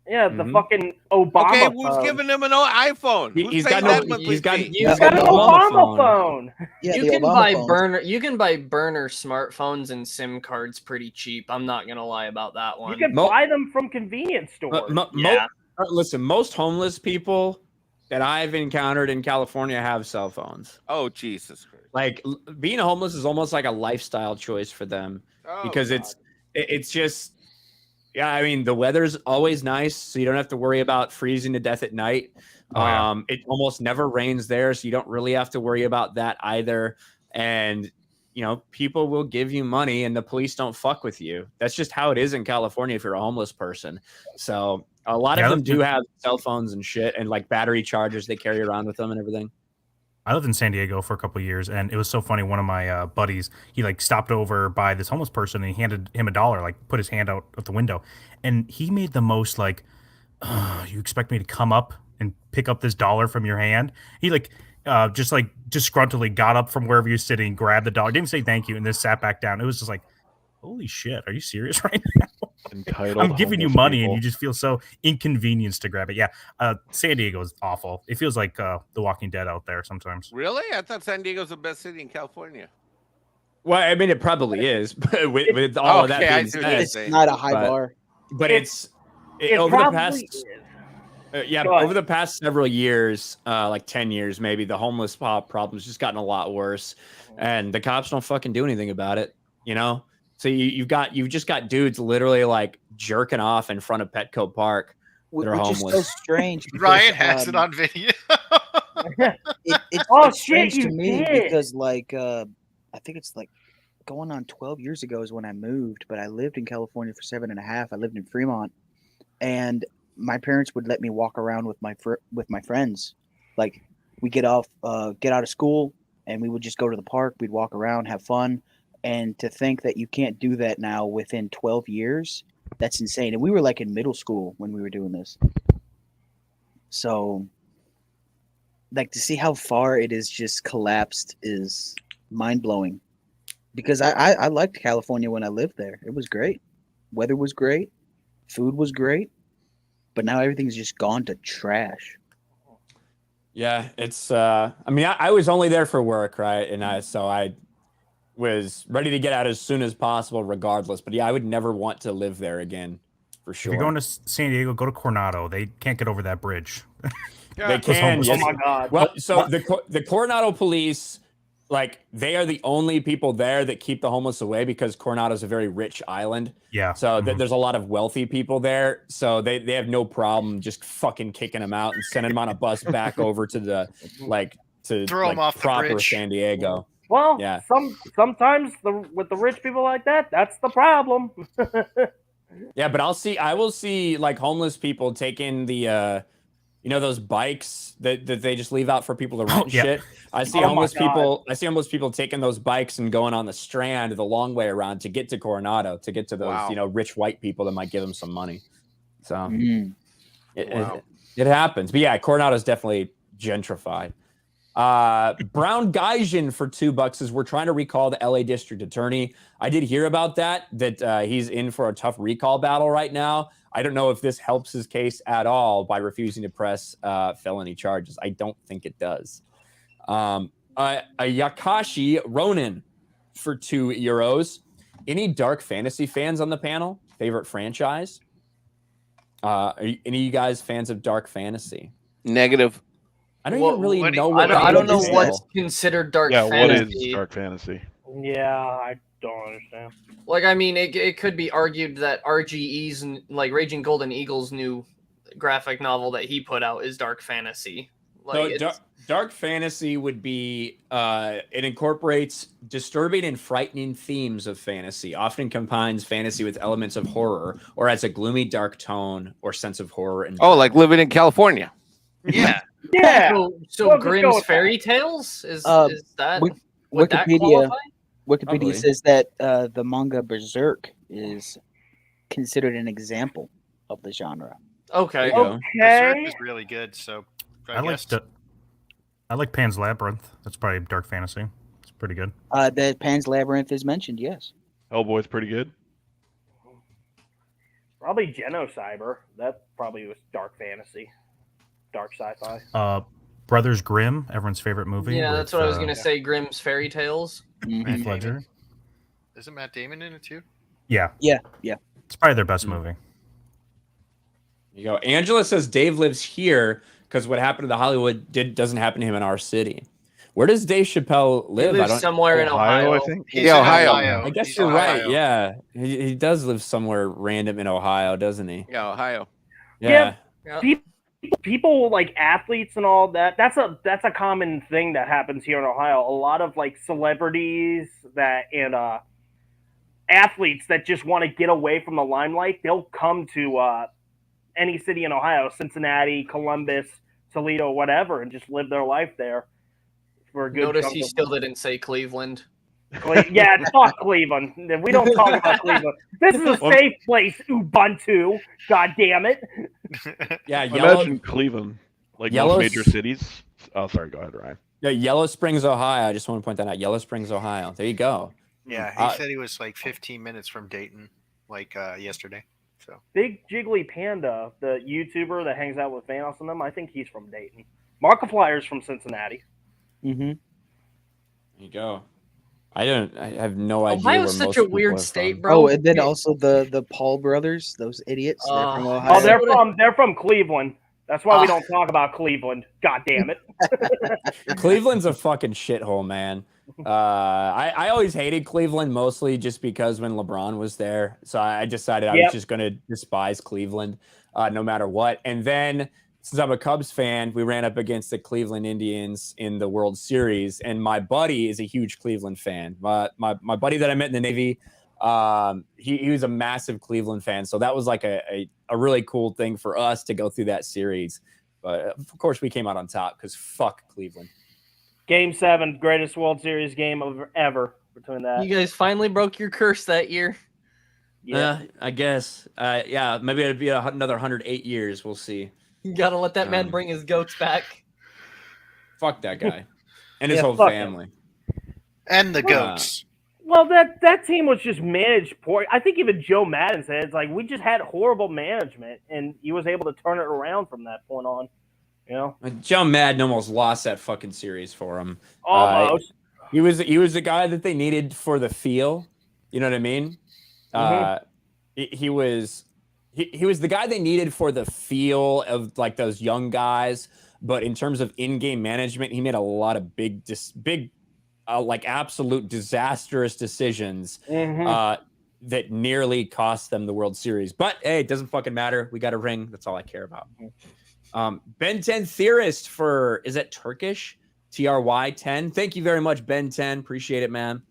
Yeah, the fucking Obama. Okay, who's phone. giving him an iPhone? He's got an Obama phone. Yeah, you can buy burner. You can buy burner smartphones and SIM cards pretty cheap. I'm not gonna lie about that one. You can buy them from convenience stores. Listen, most homeless people that I've encountered in California have cell phones. Oh, Jesus Christ! Like being homeless is almost like a lifestyle choice for them because it's just. Yeah, I mean, the weather's always nice, so you don't have to worry about freezing to death at night. It almost never rains there, so you don't really have to worry about that either. And, you know, people will give you money and the police don't fuck with you. That's just how it is in California if you're a homeless person. So a lot of them do have cell phones and shit and like battery chargers they carry around with them and everything. I lived in San Diego for a couple of years, and it was so funny. One of my buddies, he like stopped over by this homeless person, and he handed him $1, like put his hand out the window, and he made the most like, "You expect me to come up and pick up this $1 from your hand?" He like just like disgruntledly got up from wherever he was sitting, grabbed the $1, didn't say thank you, and then sat back down. It was just like, holy shit, are you serious right now? I'm giving you money and you just feel so inconvenienced to grab it. Yeah, San Diego is awful. It feels like The Walking Dead out there sometimes. Really? I thought San Diego's the best city in California. Well, I mean, it probably is, but with all of that being said, it's not a high bar. But over the past over the past several years, like 10 years maybe, the homeless problem's just gotten a lot worse, and the cops don't fucking do anything about it, you know? So you've just got dudes literally like jerking off in front of Petco Park that are homeless. Which is so strange. Because, Ryan has it on video. It's strange to me because like I think it's like going on 12 years ago is when I moved, but I lived in California for 7.5. I lived in Fremont, and my parents would let me walk around with my friends. Like we get out of school and we would just go to the park. We'd walk around, have fun. And to think that you can't do that now within 12 years, that's insane. And we were like in middle school when we were doing this. So like to see how far it is just collapsed is mind blowing. Because I liked California when I lived there. It was great. Weather was great. Food was great. But now everything's just gone to trash. Yeah, it's I mean, I was only there for work, right? And I was ready to get out as soon as possible regardless. But yeah, I would never want to live there again, for sure. If you're going to San Diego, go to Coronado. They can't get over that bridge. They can. Yes. Oh my God. Well, so the Coronado police, like, they are the only people there that keep the homeless away because Coronado is a very rich island. Yeah. So there's a lot of wealthy people there. So they have no problem just fucking kicking them out and sending them on a bus back over to the Throw them off proper the bridge. San Diego. Well, yeah. Sometimes with the rich people like that, that's the problem. Yeah, but I will see like homeless people taking the those bikes that they just leave out for people to rent and shit. I see homeless people taking those bikes and going on the Strand the long way around to get to Coronado, to get to those rich white people that might give them some money. So it happens. But yeah, Coronado is definitely gentrified. Brown Gaijin for $2 says, we're trying to recall the LA district attorney. I did hear about that he's in for a tough recall battle right now. I don't know if this helps his case at all by refusing to press felony charges. I don't think it does. A Yakashi Ronin for €2. Any Dark Fantasy fans on the panel? Favorite franchise? Are any of you guys fans of Dark Fantasy? Negative. I don't even really know what. I don't know is what's considered dark Yeah, fantasy. what is dark fantasy? Yeah, I don't understand. Like, I mean, it could be argued that RGE's like Raging Golden Eagle's new graphic novel that he put out is dark fantasy. Like, So dark fantasy would be it incorporates disturbing and frightening themes of fantasy, often combines fantasy with elements of horror, or has a gloomy, dark tone or sense of horror. And like living in California. Yeah. Yeah. So We'll just go Grimm's with Fairy Tales is that would that Wikipedia qualify? Wikipedia Probably. says that the manga Berserk is considered an example of the genre. Okay. Berserk Okay. is really good, so I like Pan's Labyrinth. That's probably dark fantasy. It's pretty good. The Pan's Labyrinth is mentioned, yes. Hellboy's pretty good. Probably Genocyber. That probably was dark fantasy. Dark sci-fi. Brothers Grimm, everyone's favorite movie. Yeah, with, that's what I was gonna say. Grimm's Fairy Tales. Heath Ledger. Isn't Matt Damon in it too? Yeah. Yeah. It's probably their best movie. You go. Angela says Dave lives here because what happened to the Hollywood doesn't happen to him in our city. Where does Dave Chappelle live? He lives somewhere in Ohio. I think. He's in Ohio. I guess He's you're in right. Ohio. Yeah, he does live somewhere random in Ohio, doesn't he? Yeah, Ohio. Yeah. People like athletes and all that. That's a common thing that happens here in Ohio. A lot of like celebrities and athletes that just want to get away from the limelight. They'll come to any city in Ohio, Cincinnati, Columbus, Toledo, whatever, and just live their life there for a good. Notice chunk he of still didn't say Cleveland. Yeah, fuck Cleveland. We don't talk about Cleveland. This is a safe place, Ubuntu. God damn it. Yeah, Imagine Cleveland, like Yellow- most major cities. Oh, sorry. Go ahead, Ryan. Yeah, Yellow Springs, Ohio. I just want to point that out. Yellow Springs, Ohio. There you go. Yeah, he said he was like 15 minutes from Dayton, like yesterday. So Big Jiggly Panda, the YouTuber that hangs out with Thanos and them, I think he's from Dayton. Markiplier's from Cincinnati. Mm-hmm. There you go. I have no idea. Ohio's where such most a people weird are state, from. bro. Oh, and then also the Paul brothers, those idiots. They're from Ohio. Oh, they're from Cleveland. That's why we don't talk about Cleveland. God damn it. Cleveland's a fucking shithole, man. I always hated Cleveland mostly just because when LeBron was there. So I decided I was just going to despise Cleveland no matter what. And then since I'm a Cubs fan, we ran up against the Cleveland Indians in the World Series. And my buddy is a huge Cleveland fan. My buddy that I met in the Navy, he was a massive Cleveland fan. So that was like a really cool thing for us to go through that series. But of course, we came out on top because fuck Cleveland. Game 7, greatest World Series game of ever between that. You guys finally broke your curse that year. Yeah. I guess. Yeah, maybe it'd be another 108 years. We'll see. You gotta let that man bring his goats back. Fuck that guy and his Yeah, whole fuck family. and the goats. Well, that team was just managed poor. I think even Joe Madden said it's like we just had horrible management, and he was able to turn it around from that point on. You know, Joe Madden almost lost that fucking series for him. almost. He was the guy that they needed for the feel. You know what I mean? He was the guy they needed for the feel of like those young guys. But in terms of in-game management, he made a lot of big, like absolute disastrous decisions that nearly cost them the World Series. But hey, it doesn't fucking matter. We got a ring. That's all I care about. Ben 10 Theorist for, is that Turkish? TRY 10. Thank you very much, Ben 10. Appreciate it, man.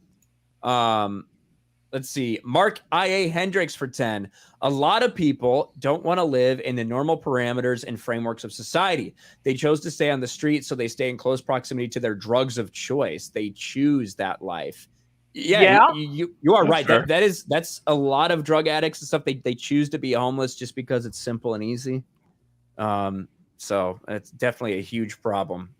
Let's see. Mark IA Hendricks for 10. A lot of people don't want to live in the normal parameters and frameworks of society. They chose to stay on the street, so they stay in close proximity to their drugs of choice. They choose that life. Yeah. You are right. Sure. That's a lot of drug addicts and stuff. They choose to be homeless just because it's simple and easy. So it's definitely a huge problem.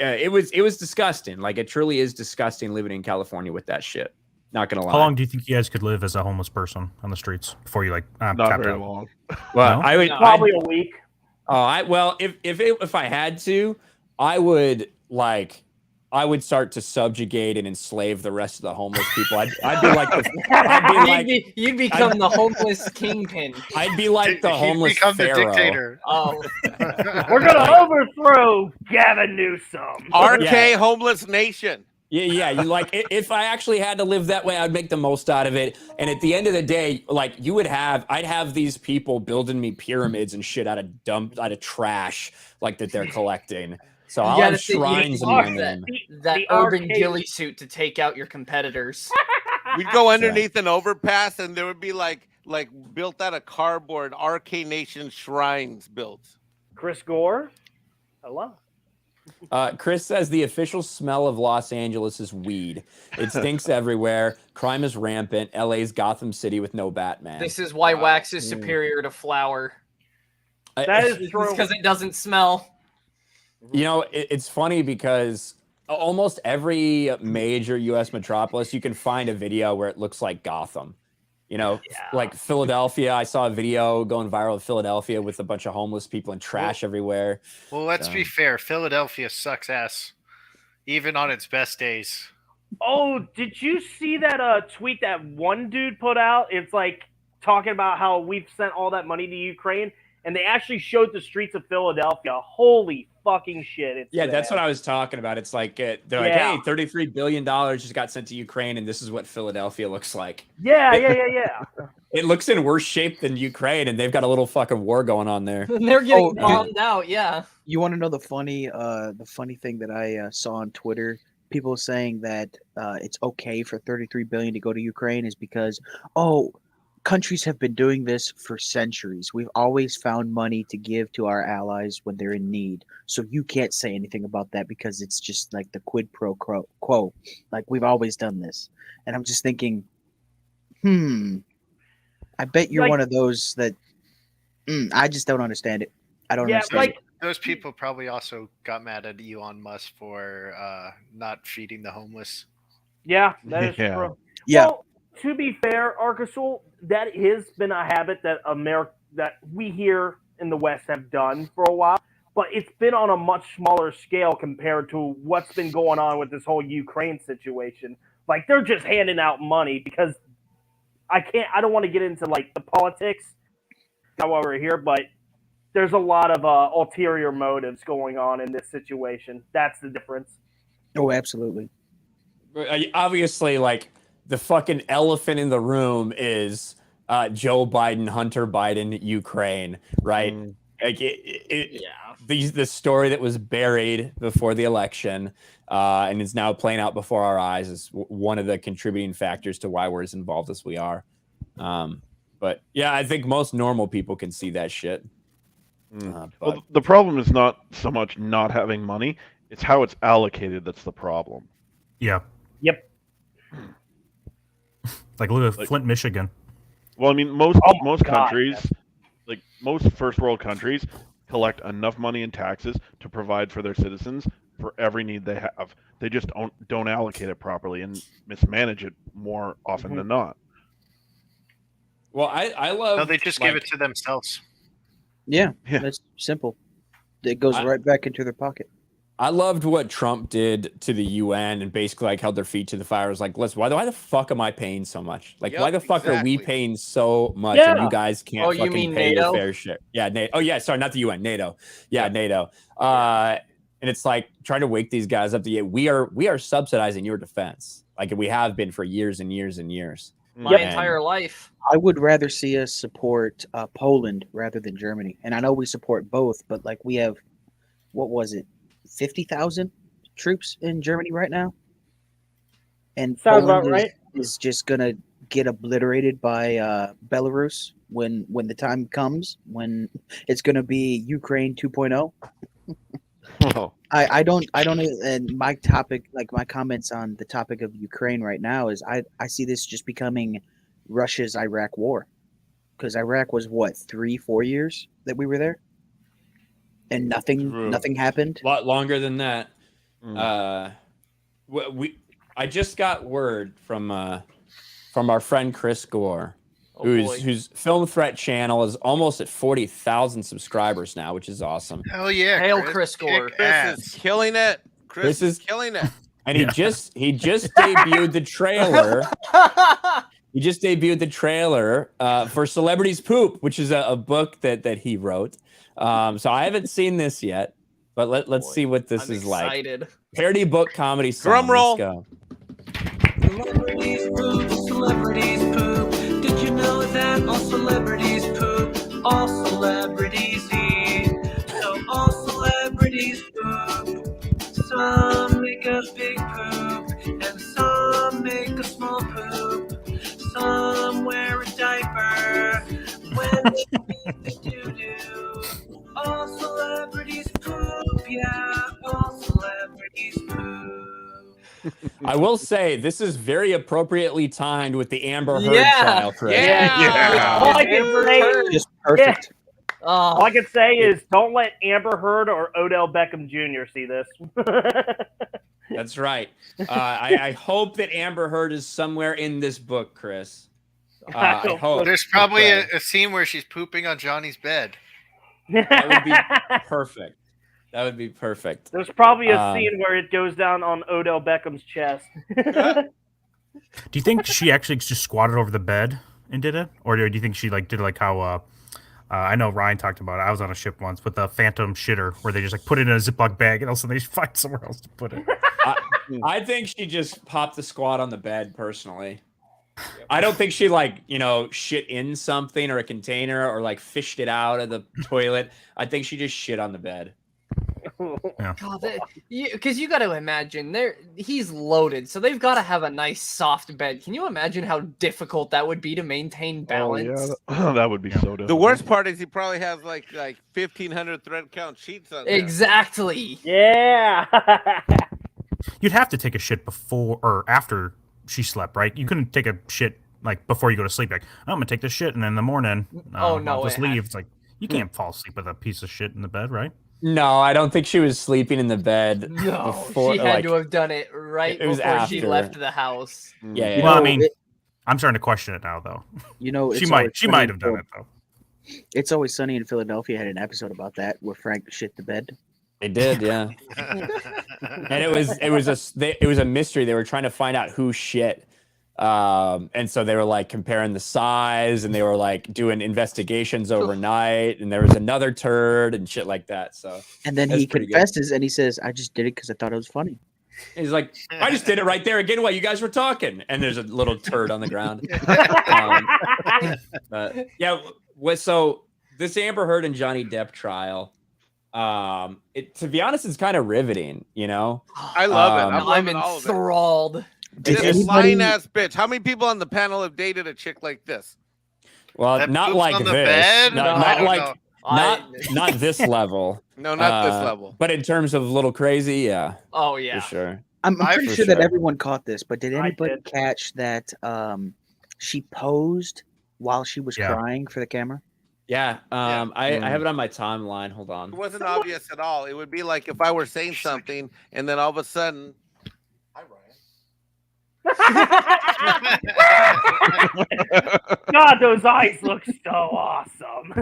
It was disgusting. Like it truly is disgusting living in California with that shit. Not gonna lie. How long do you think you guys could live as a homeless person on the streets before you like Not tapped very out? long. Well, No? I would Probably a week. if I had to, I would like I would start to subjugate and enslave the rest of the homeless people. I'd be like the you'd become the homeless kingpin. I'd be like the homeless become pharaoh. the dictator. Oh, We're gonna overthrow Gavin Newsom. RK Homeless Nation. Yeah. You like if I actually had to live that way, I'd make the most out of it. And at the end of the day, like I'd have these people building me pyramids and shit out of trash like that they're collecting. So I'll have shrines in my name. That urban ghillie suit to take out your competitors. We'd go underneath an overpass, and there would be like built out of cardboard RK Nation shrines built. Chris Gore, hello. Chris says the official smell of Los Angeles is weed. It stinks everywhere. Crime is rampant. LA's Gotham City with no Batman. This is why wax is superior to flour. That is true. Because it doesn't smell. You know, it's funny because almost every major U.S. metropolis, you can find a video where it looks like Gotham. You know, like Philadelphia, I saw a video going viral of Philadelphia with a bunch of homeless people and trash everywhere. Well, let's be fair. Philadelphia sucks ass, even on its best days. Oh, did you see that tweet that one dude put out? It's like talking about how we've sent all that money to Ukraine, and they actually showed the streets of Philadelphia. Holy fucking shit. That's what I was talking about. It's like, they're like, hey, $33 billion just got sent to Ukraine, and this is what Philadelphia looks like. Yeah. It looks in worse shape than Ukraine, and they've got a little fucking war going on there. They're getting bombed out, yeah. You want to know the funny thing that I saw on Twitter? People saying that it's okay for $33 billion to go to Ukraine is because, countries have been doing this for centuries. We've always found money to give to our allies when they're in need. So you can't say anything about that because it's just like the quid pro quo. Like, we've always done this. And I'm just thinking, I bet you're one of those that I just don't understand it. I don't understand it. Those people probably also got mad at Elon Musk for not feeding the homeless. Yeah, that is true. Yeah. Well, to be fair, Arkasul, that has been a habit that that we here in the West have done for a while, but it's been on a much smaller scale compared to what's been going on with this whole Ukraine situation. Like, they're just handing out money because I don't want to get into like the politics while we're here, but there's a lot of ulterior motives going on in this situation. That's the difference. Oh, absolutely. Obviously, like, the fucking elephant in the room is Joe Biden, Hunter Biden, Ukraine, right? Like the story that was buried before the election and is now playing out before our eyes is one of the contributing factors to why we're as involved as we are. But yeah, I think most normal people can see that shit. Well, the problem is not so much not having money; it's how it's allocated that's the problem. Yeah. Yep. Like, look at Flint, Michigan. Well, I mean, most countries, like most first world countries, collect enough money in taxes to provide for their citizens for every need they have. They just don't allocate it properly and mismanage it more often than not. Well, I love. No, they just give it to themselves. Yeah, that's simple. It goes right back into their pocket. I loved what Trump did to the UN and basically like held their feet to the fire. It was like, listen, why the fuck am I paying so much? Like, why the fuck are we paying so much and you guys can't fucking pay your fair share? Yeah, NATO. Oh yeah, sorry, not the UN, NATO. Yeah, NATO. And it's like trying to wake these guys up to we are subsidizing your defense, like we have been for years and years and years. My entire life. I would rather see us support Poland rather than Germany. And I know we support both, but like we have, what was it, 50,000 troops in Germany right now? And sounds Poland about right. Is just going to get obliterated by Belarus when the time comes, when it's going to be Ukraine 2.0. I don't, and my topic, like my comments on the topic of Ukraine right now is I see this just becoming Russia's Iraq war, because Iraq was what, 3-4 years that we were there, and nothing happened. A lot longer than that. I just got word from our friend Chris Gore, whose Film Threat channel is almost at 40,000 subscribers now, which is awesome. Hell yeah! Hail Chris Gore. Chris is killing it. Chris This is killing it. And he just debuted the trailer. He just debuted the trailer for Celebrities Poop, which is a book that he wrote. So I haven't seen this yet, but let's see what this is excited. like. Parody book comedy song. Drum roll. Let's go. Celebrities poop, celebrities poop. Did you know that all celebrities poop? All celebrities eat, so all celebrities poop. Some make a big poop, and some make a small poop. Some wear a diaper when they eat the doo-doo. All celebrities poop, yeah, all celebrities poop. I will say this is very appropriately timed with the Amber Heard Yeah. trial. Chris. Yeah. All I can say, Just perfect. all I can say is don't let Amber Heard or Odell Beckham Jr. see this. That's right. I hope that Amber Heard is somewhere in this book, Chris. I hope. There's probably a scene where she's pooping on Johnny's bed. That would be perfect. That would be perfect. There's probably a scene where it goes down on Odell Beckham's chest. Do you think she actually just squatted over the bed and did it, or do you think she did how? I know Ryan talked about it. I was on a ship once with the Phantom shitter, where they just put it in a Ziploc bag and also they find somewhere else to put it. I think she just popped the squat on the bed. Personally, I don't think she shit in something or a container or fished it out of the toilet. I think she just shit on the bed. Yeah. God, because you got to imagine he's loaded, so they've got to have a nice soft bed. Can you imagine how difficult that would be to maintain balance? Oh, yeah. That would be so difficult. The worst part is he probably has like 1,500 thread count sheets on there. Exactly. Yeah. You'd have to take a shit before or after she slept, right? You couldn't take a shit before you go to sleep. I'm gonna take this shit, and in the morning, I'll just leave. It's you can't fall asleep with a piece of shit in the bed, right? No, I don't think she was sleeping in the bed. No, before, she had to have done it right it was before she after. left the house. Yeah. Well, I mean, I'm starting to question it now, though. It's She might have done it though. It's Always Sunny in Philadelphia had an episode about that where Frank shit the bed. They did, yeah. And it was a mystery. They were trying to find out who shit. And so they were comparing the size, and they were doing investigations overnight, and there was another turd and shit like that. So and then he confesses and he says, "I just did it because I thought it was funny." He's like, "I just did it right there again while you guys were talking," and there's a little turd on the ground. So this Amber Heard and Johnny Depp trial, to be honest, it's kind of riveting. I love it. I'm enthralled. This lying ass bitch. How many people on the panel have dated a chick like this? Well, That not poops like on the this. bed? Not this level. No, not this level. But in terms of a little crazy, yeah. Oh yeah, for sure. I'm pretty for sure that sure. everyone caught this, but did anybody did. catch that she posed while she was crying for the camera? Yeah. I have it on my timeline. Hold It on. wasn't obvious at all. It would be like if I were saying something and then all of a sudden, hi Ryan. God, those eyes look so awesome.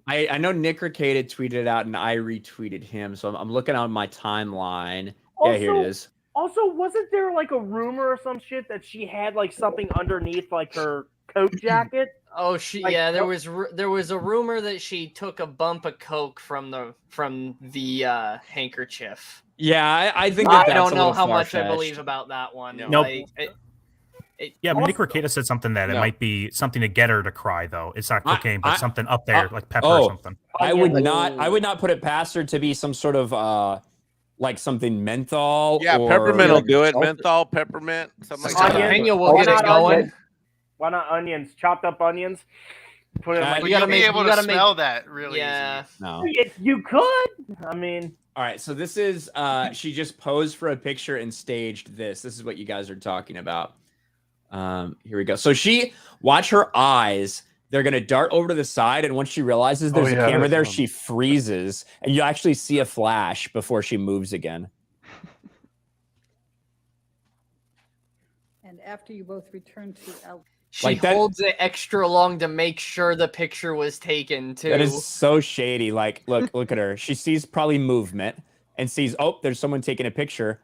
I know Nick Ricada tweeted it out and I retweeted him, so I'm looking on my timeline. Yeah, here it is. Also, wasn't there a rumor or some shit that she had something underneath her coat jacket? Oh, there was a rumor that she took a bump of coke from the handkerchief. Yeah, I think I that's don't a know little how much I far-fetched. believe about that one. Nope. Yeah, but Nick Ricada said something that it might be something to get her to cry, though. It's not cocaine, but something up there, like pepper or something. I would not put it past her to be some sort of something menthol. Yeah, or, peppermint will do it. Menthol, peppermint, something like that. Jalapeno will get it going. Why not onions? Chopped up onions. Put it in But you'll be able to smell that really easy. No. You could. I mean. All right, so this is she just posed for a picture and staged this. This is what you guys are talking about. Here we go. So watch her eyes. They're gonna dart over to the side, and once she realizes there's a camera there, she freezes, and you actually see a flash before she moves again. And after you both return to She Like that- holds it extra long to make sure the picture was taken too. That is so shady. Like, look at her. She sees probably movement and sees, oh, there's someone taking a picture.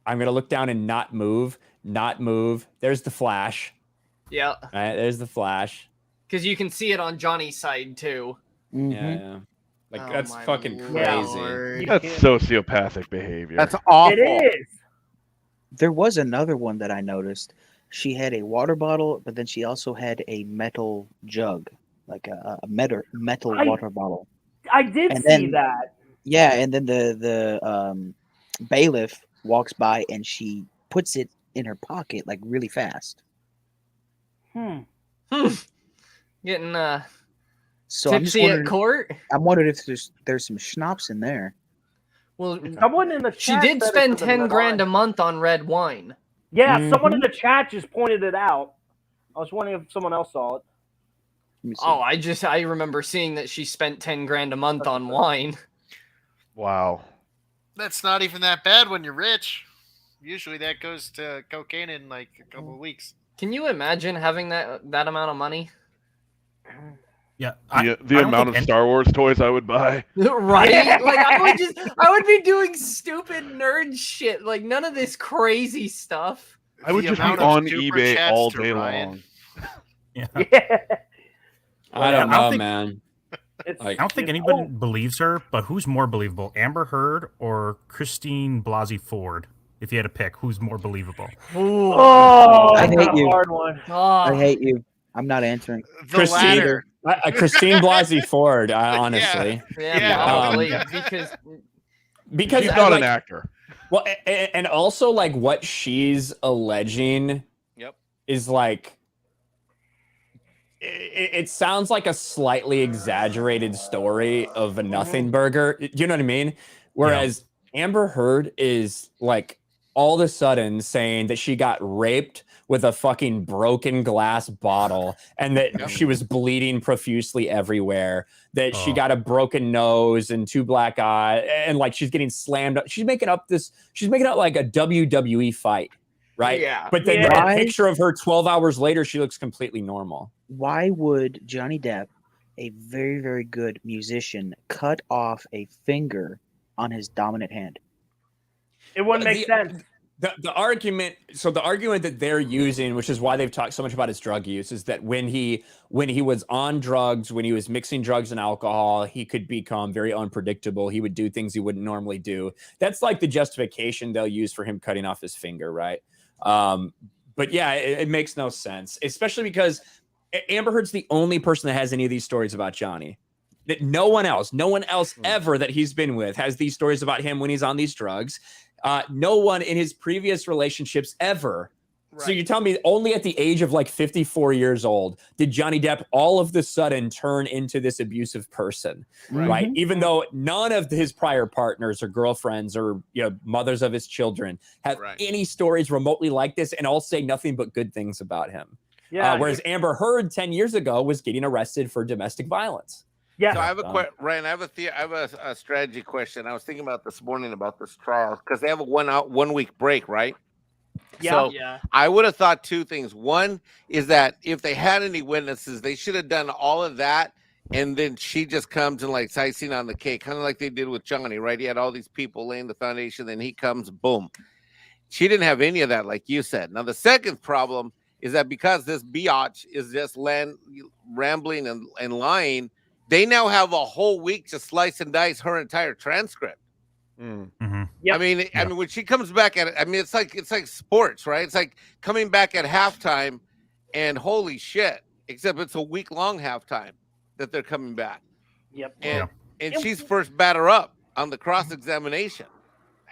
I'm gonna look down and not move. There's the flash. Yeah. All right, there's the flash. Because you can see it on Johnny's side too. Yeah. Like Oh that's my fucking crazy. That's sociopathic behavior. That's awful. It is. There was another one that I noticed. She had a water bottle, but then she also had a metal jug, like a metal water bottle. I did And see then- that. Yeah, and then the bailiff walks by and she puts it in her pocket like really fast. Getting So I'm just tipsy at wondering, court. I'm wondering if there's some schnapps in there. Well, Someone in the she chat did said spend it's for the 10 red grand a wine. month on red wine. Yeah, someone in the chat just pointed it out. I was wondering if someone else saw it. Oh, I remember seeing that she spent 10 grand a month on wine. Wow. That's not even that bad when you're rich. Usually that goes to cocaine in like a couple of weeks. Can you imagine having that amount of money? Yeah, The amount of Star Wars toys I would buy. Right? Like I would be doing stupid nerd shit. Like none of this crazy stuff. I would The just be amount of on super eBay chats all to day Ryan. long. Yeah. I don't know, think- man. I don't think anybody believes her, but who's more believable, Amber Heard or Christine Blasey Ford? If you had to pick, who's more believable? Oh, I that's hate a you. hard one. I hate you. I'm not answering. latter. Christine Blasey Ford, honestly. Yeah, probably Because She's I, not like, an actor. Well, and also like what she's alleging is like it sounds like a slightly exaggerated story of a nothing burger. You know what I mean? Whereas Amber Heard is like all of a sudden saying that she got raped with a fucking broken glass bottle and that she was bleeding profusely everywhere, that she got a broken nose and 2 black eyes, and like she's getting slammed up. She's making up like a WWE fight, right? Yeah. But then Yeah. a picture of her 12 hours later, she looks completely normal. Why would Johnny Depp, a very, very good musician, cut off a finger on his dominant hand? It wouldn't make sense. The argument that they're using, which is why they've talked so much about his drug use, is that when he was on drugs, when he was mixing drugs and alcohol, he could become very unpredictable. He would do things he wouldn't normally do. That's like the justification they'll use for him cutting off his finger, right? But yeah, it makes no sense, especially because Amber Heard's the only person that has any of these stories about Johnny. That no one else ever that he's been with has these stories about him when he's on these drugs. No one in his previous relationships ever. Right. So you tell me only at the age of like 54 years old did Johnny Depp all of the sudden turn into this abusive person, right? Even though none of his prior partners or girlfriends or mothers of his children have any stories remotely like this, and all say nothing but good things about him. Yeah. Whereas Amber Heard 10 years ago was getting arrested for domestic violence. Yeah. So I have Ryan. I have a strategy question. I was thinking about this morning about this trial because they have a 1 week break, right? Yeah. So I would have thought 2 things. One is that if they had any witnesses, they should have done all of that, and then she just comes and like icing on the cake, kind of like they did with Johnny, right? He had all these people laying the foundation, then he comes, boom. She didn't have any of that, like you said. Now the second problem is that because this biatch is just rambling and lying, they now have a whole week to slice and dice her entire transcript. Yep. I mean, when she comes back it's like sports, right? It's like coming back at halftime, and holy shit! Except it's a week-long halftime that they're coming back. Yep. And she's first batter up on the cross-examination.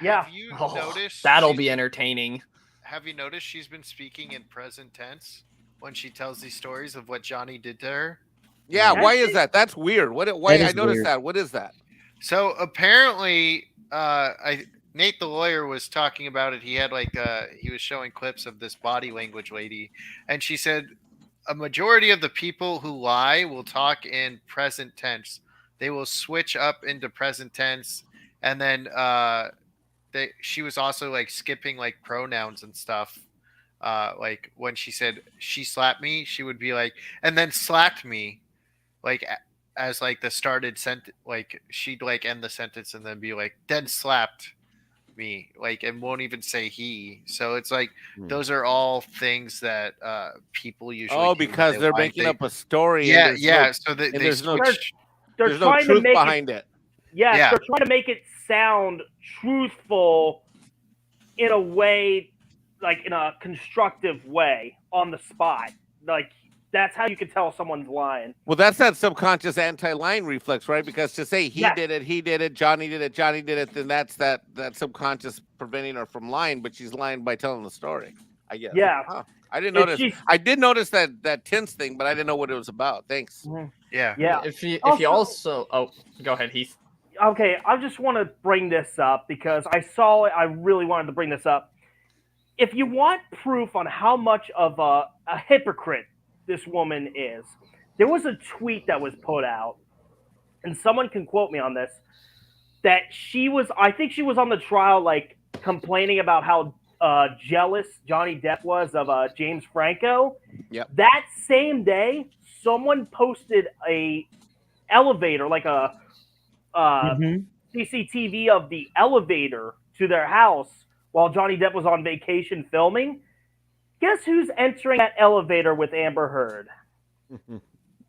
Yeah. Have you noticed? That'll be entertaining. Have you noticed she's been speaking in present tense when she tells these stories of what Johnny did to her? Yeah, why is that? That's weird. Why I noticed weird. that? What is that? So apparently, Nate the lawyer was talking about it. He had he was showing clips of this body language lady, and she said a majority of the people who lie will talk in present tense. They will switch up into present tense, and then she was also like skipping like pronouns and stuff like when she said she slapped me, she would be like, and then slapped me, like as like the started sentence, like she'd like end the sentence and then be like, then slapped me, like, and won't even say he. So it's like those are all things that people usually Oh, do when because they they're lie. making up a story. Yeah, and yeah. So and they there's no switch. They're there's no trying to truth make behind it. Yes, Yeah. they're trying to make it sound truthful in a way, like in a constructive way on the spot. Like that's how you can tell someone's lying. Well, that's that subconscious anti-lying reflex, right? Because to say he did it, Johnny did it, then that's that subconscious preventing her from lying, but she's lying by telling the story, I guess. Yeah. Huh. I didn't notice. I did notice that tense thing, but I didn't know what it was about. Thanks. Yeah. Yeah. If you also go ahead, Heath. Okay, I just want to bring this up because I saw it. I really wanted to bring this up. If you want proof on how much of a hypocrite this woman is, there was a tweet that was put out, and someone can quote me on this, that I think she was on the trial, like, complaining about how jealous Johnny Depp was of James Franco. Yep. That same day, someone posted a elevator, like a CCTV of the elevator to their house while Johnny Depp was on vacation filming. Guess who's entering that elevator with Amber Heard?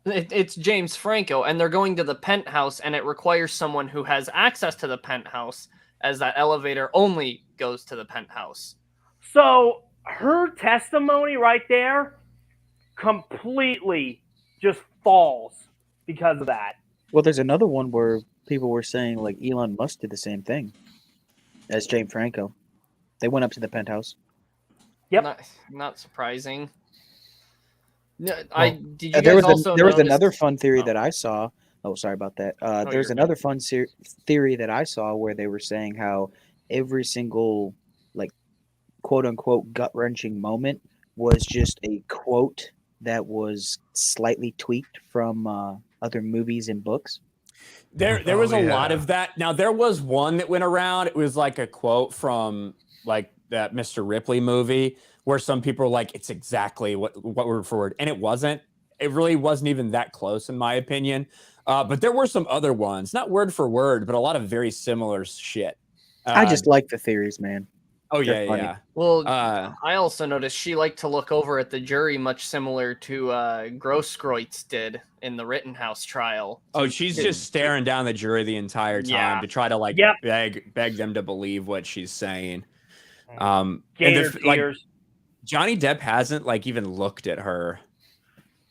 It's James Franco, and they're going to the penthouse, and it requires someone who has access to the penthouse, as that elevator only goes to the penthouse. So her testimony right there completely just falls because of that. Well, there's another one where people were saying like Elon Musk did the same thing as James Franco. They went up to the penthouse. Yep. Not surprising. No, did you there guys was also there was notice- another fun theory that I saw. Oh, sorry about that. There's you're another fun theory that I saw where they were saying how every single like quote unquote gut wrenching moment was just a quote that was slightly tweaked from other movies and books. There was a lot of that. Now there was one that went around. It was like a quote from like that Mr. Ripley movie where some people were like, it's exactly what word for word. And it wasn't. It really wasn't even that close in my opinion. But there were some other ones, not word for word, but a lot of very similar shit. I just like the theories, man. Oh, They're yeah, funny. yeah. Well, I also noticed she liked to look over at the jury, much similar to Grosskreutz did in the Rittenhouse trial. Oh, she's just staring down the jury the entire time Yeah. to try to like beg them to believe what she's saying. Gator like tears. Johnny Depp hasn't like even looked at her.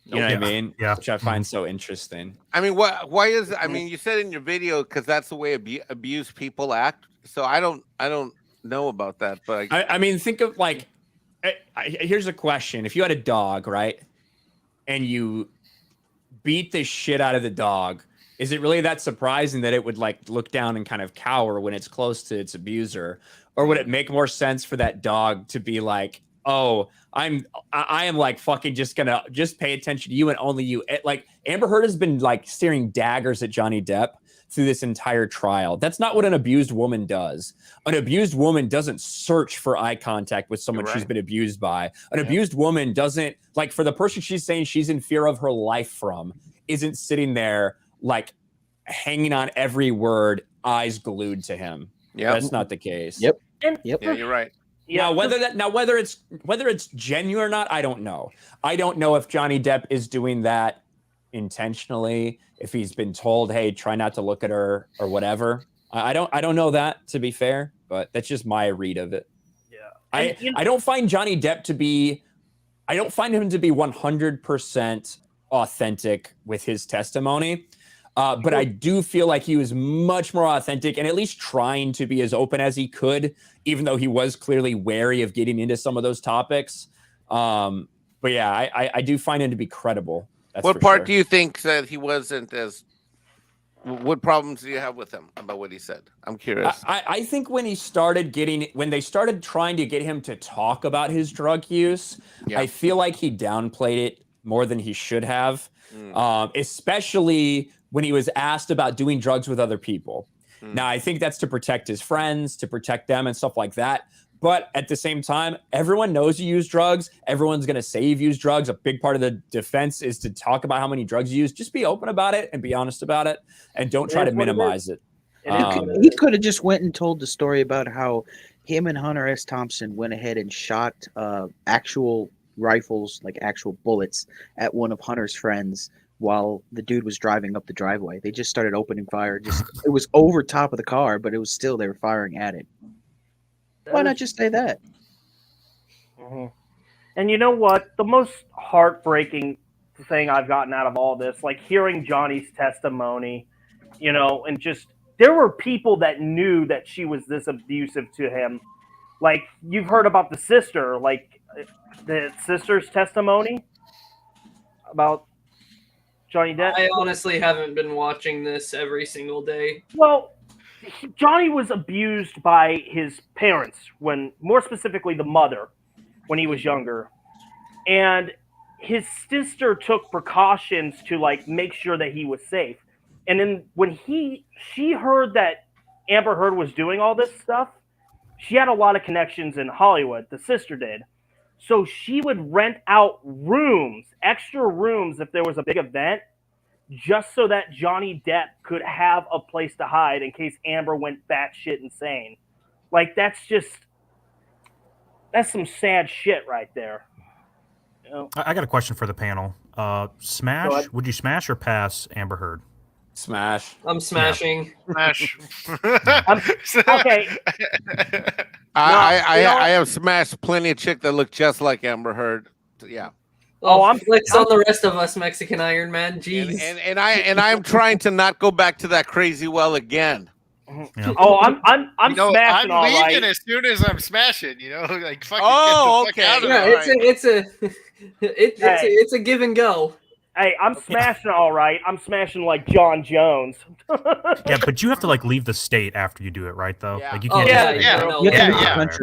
You know what I mean? Yeah. Which I find so interesting. I mean, why is? I mean, you said in your video because that's the way abused people act. So I don't know about that, but I mean, think of like, here's a question: if you had a dog, right, and you beat the shit out of the dog, is it really that surprising that it would like look down and kind of cower when it's close to its abuser, or would it make more sense for that dog to be like, oh, I am like fucking just gonna just pay attention to you and only you? Like Amber Heard has been like staring daggers at Johnny Depp through this entire trial. That's not what an abused woman does. An abused woman doesn't search for eye contact with someone she's been abused by. An abused woman doesn't, like, for the person she's saying she's in fear of her life from, isn't sitting there like hanging on every word, eyes glued to him. Yeah, that's not the case. Yep. Yeah, you're right. Yeah. Whether it's genuine or not, I don't know. I don't know if Johnny Depp is doing that intentionally, if he's been told, hey, try not to look at her or whatever. I don't know that, to be fair, but that's just my read of it. Yeah. I don't find Johnny Depp to be 100% authentic with his testimony. But I do feel like he was much more authentic and at least trying to be as open as he could, even though he was clearly wary of getting into some of those topics. But yeah, I do find him to be credible. What part do you think that he wasn't as? What problems do you have with him about what he said? I'm curious. I think when they started trying to get him to talk about his drug use, I feel like he downplayed it more than he should have, especially when he was asked about doing drugs with other people. Now, I think that's to protect his friends, to protect them and stuff like that. But at the same time, everyone knows you use drugs. Everyone's going to say you've used drugs. A big part of the defense is to talk about how many drugs you use. Just be open about it and be honest about it, and don't try to minimize it. He could have just went and told the story about how him and Hunter S. Thompson went ahead and shot actual rifles, like actual bullets, at one of Hunter's friends while the dude was driving up the driveway. They just started opening fire. It was over top of the car, but it was still, they were firing at it. Why not just say that? And you know what? The most heartbreaking thing I've gotten out of all this, like hearing Johnny's testimony, you know, and just there were people that knew that she was this abusive to him. Like, you've heard about the sister, like the sister's testimony about Johnny Depp. I honestly haven't been watching this every single day. Well, Johnny was abused by his parents, when, more specifically the mother, when he was younger. And his sister took precautions to like make sure that he was safe. And then when she heard that Amber Heard was doing all this stuff, she had a lot of connections in Hollywood. The sister did. So she would rent out rooms, extra rooms, if there was a big event, just so that Johnny Depp could have a place to hide in case Amber went batshit insane. Like, that's some sad shit right there. You know? I got a question for the panel. Smash? Would you smash or pass Amber Heard? Smash. I'm smashing. Yeah. Smash. Okay. I have smashed plenty of chick that look just like Amber Heard. Yeah. I'm flicks on the rest of us, Mexican Iron Man. Jeez. And I'm trying to not go back to that crazy well again. Yeah. Oh, I'm smashing. I'm leaving right. as soon as I'm smashing. You know, like fucking. Oh, get the fuck out of it's a give and go. Hey, I'm smashing all right. I'm smashing like John Jones. Yeah, but you have to like leave the state after you do it, right? Though, Yeah. like you can't.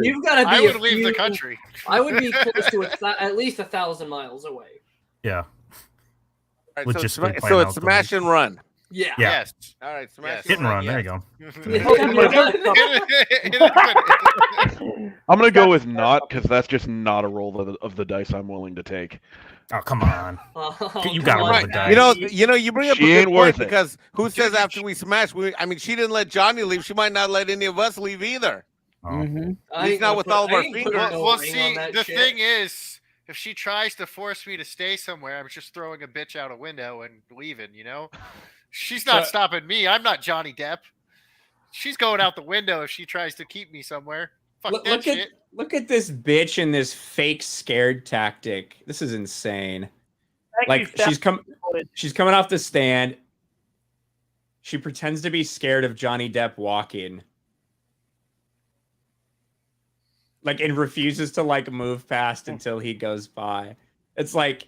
You've got to be. I would leave the country. I would be close to at least 1,000 miles away. Yeah. All right, so it's smash and run. Yeah. Yes. All right, smash. Hit and run. There you go. I'm gonna go with not, because that's just not a roll of the dice I'm willing to take. Oh, come on. You got to roll the dice. You bring up a good point, because who says after we smash? She didn't let Johnny leave. She might not let any of us leave either. He's not with all of our fingers. Well, see, the thing is, if she tries to force me to stay somewhere, I'm just throwing a bitch out a window and leaving, you know? She's not stopping me. I'm not Johnny Depp. She's going out the window if she tries to keep me somewhere. Fuck that shit. Look at this bitch in this fake scared tactic. This is insane. She's coming off the stand. She pretends to be scared of Johnny Depp walking. And refuses to move past until he goes by. It's like,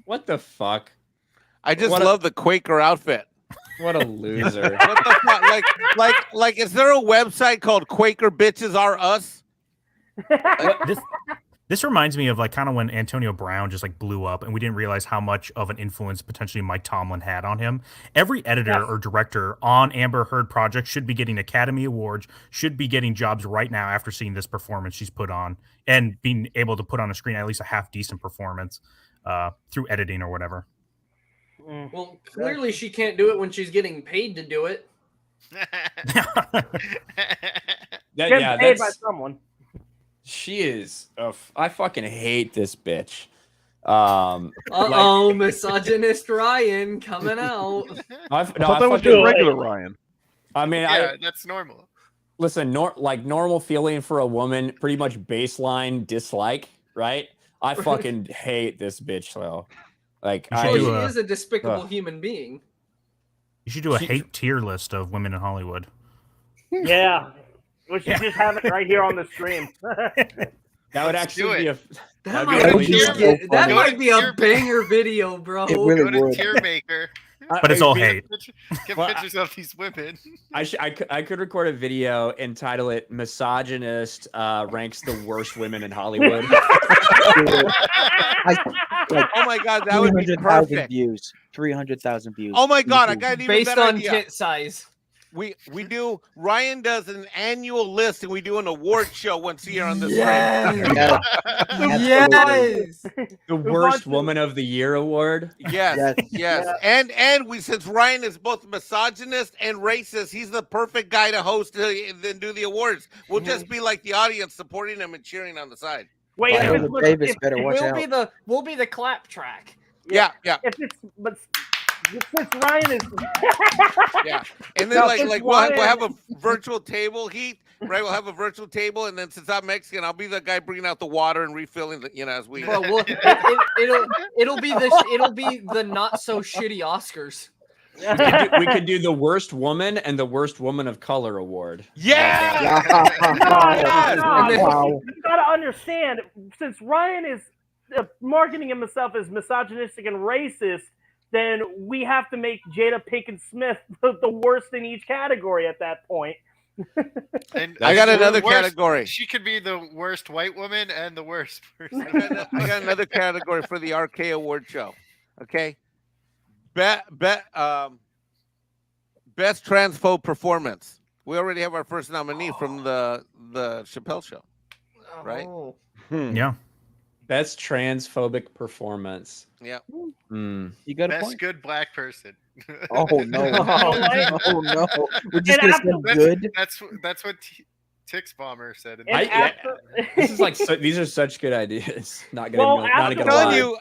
what the fuck? I just love the Quaker outfit. What a loser. What the fuck? Is there a website called Quaker Bitches Are Us? This reminds me of kind of when Antonio Brown just blew up and we didn't realize how much of an influence potentially Mike Tomlin had on him. Every editor or director on Amber Heard project should be getting Academy Awards, should be getting jobs right now after seeing this performance she's put on and being able to put on a screen at least a half decent performance through editing or whatever. Well, clearly she can't do it when she's getting paid to do it. Getting paid by someone. She is. I fucking hate this bitch. Misogynist Ryan coming out. I thought that was just regular Ryan. I mean, that's normal. Listen, normal feeling for a woman, pretty much baseline dislike, right? I fucking hate this bitch though. She is a despicable human being. You should do a hate tier list of women in Hollywood. Yeah. We should just have it right here on the stream. That would actually be a... That might be a banger video, bro. It really Go to would. Tier Maker. But it's all hate. Get pictures of these women. I could record a video and title it "Misogynist ranks the worst women in Hollywood." Oh my god, that would be perfect. 300,000 views. 300,000 views. Oh my god, I got even based better on idea. tit size. We do. Ryan does an annual list, and we do an award show once a year on this. Yes. Yes. The worst woman of the year award. Yes. And we, since Ryan is both misogynist and racist, he's the perfect guy to host and then do the awards. We'll just be like the audience, supporting him and cheering on the side. Wait, Davis better watch out. We'll be the clap track. Yeah. Since Ryan is And then we'll have a virtual table, Heath. Right, we'll have a virtual table, and then since I'm Mexican, I'll be the guy bringing out the water and refilling the, as we. Well, it'll be the not so shitty Oscars. We could do the worst woman and the worst woman of color award. Yeah. You gotta understand, since Ryan is marketing himself as misogynistic and racist, then we have to make Jada Pinkett Smith the worst in each category at that point. And I got another category. She could be the worst white woman and the worst person. I got another category for the RK Award show. Okay, best transphobe performance. We already have our first nominee from the Chappelle show, right? Yeah. Best transphobic performance. Yeah. Mm. You got a Best point. good black person. Oh no! Oh no! We're just gonna say good. That's what Tix Bomber said. This is like these are such good ideas. Not gonna. I'm gonna telling lie. you,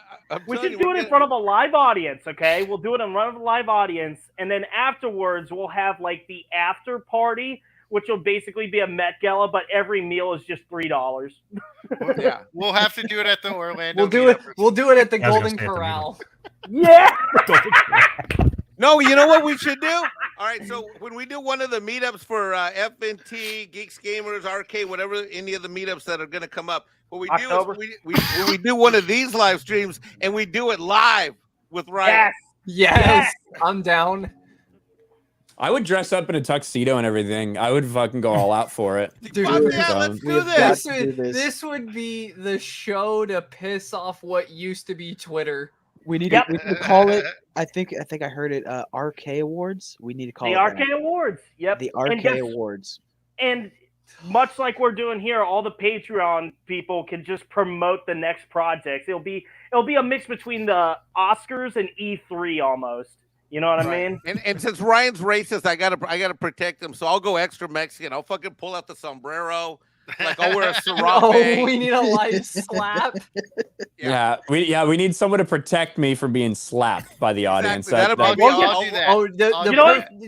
we should do it in front of a live audience. Okay, we'll do it in front of a live audience, and then afterwards we'll have like the after party, which will basically be a Met Gala, but every meal is just $3. Yeah, we'll have to do it at the Orlando. We'll do it at the Golden Corral. Yeah. No, you know what we should do? All right, so when we do one of the meetups for FNT, Geeks, Gamers, RK, whatever, any of the meetups that are going to come up, what we do is we do one of these live streams, and we do it live with Ryan. Yes. I'm down. I would dress up in a tuxedo and everything. I would fucking go all out for it. Dude, let's do this. This would be the show to piss off what used to be Twitter. We need to call it. I think I heard it. RK Awards. We need to call the it RK that. Awards. Yep. The RK Awards. And much like we're doing here, all the Patreon people can just promote the next projects. It'll be a mix between the Oscars and E3 almost. You know what I mean? And since Ryan's racist, I gotta protect him. So I'll go extra Mexican. I'll fucking pull out the sombrero. Like I'll wear a serape. Oh, we need a light slap. We need someone to protect me from being slapped by the audience. Exactly.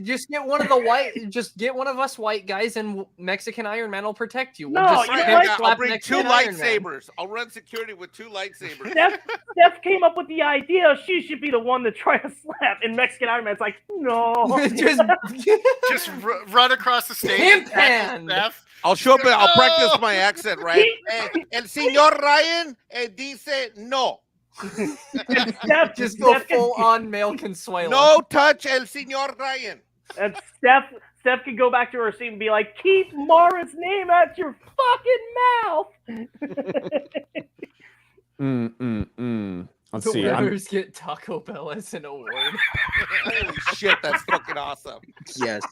Just get one of the get one of us white guys, and Mexican Iron Man will protect you. I'll bring two lightsabers. I'll run security with two lightsabers. Steph came up with the idea. She should be the one to try to slap. And Mexican Iron Man's like, no. just run across the stage. Steph. I'll show up and I'll practice my accent, right? El señor Ryan dice no. Just go full on male Consuelo. No touch El señor Ryan. And Steph can go back to her seat and be like, keep Mara's name out your fucking mouth. Let's the see. winners get Taco Bell as an award. Holy shit, that's fucking awesome. Yes.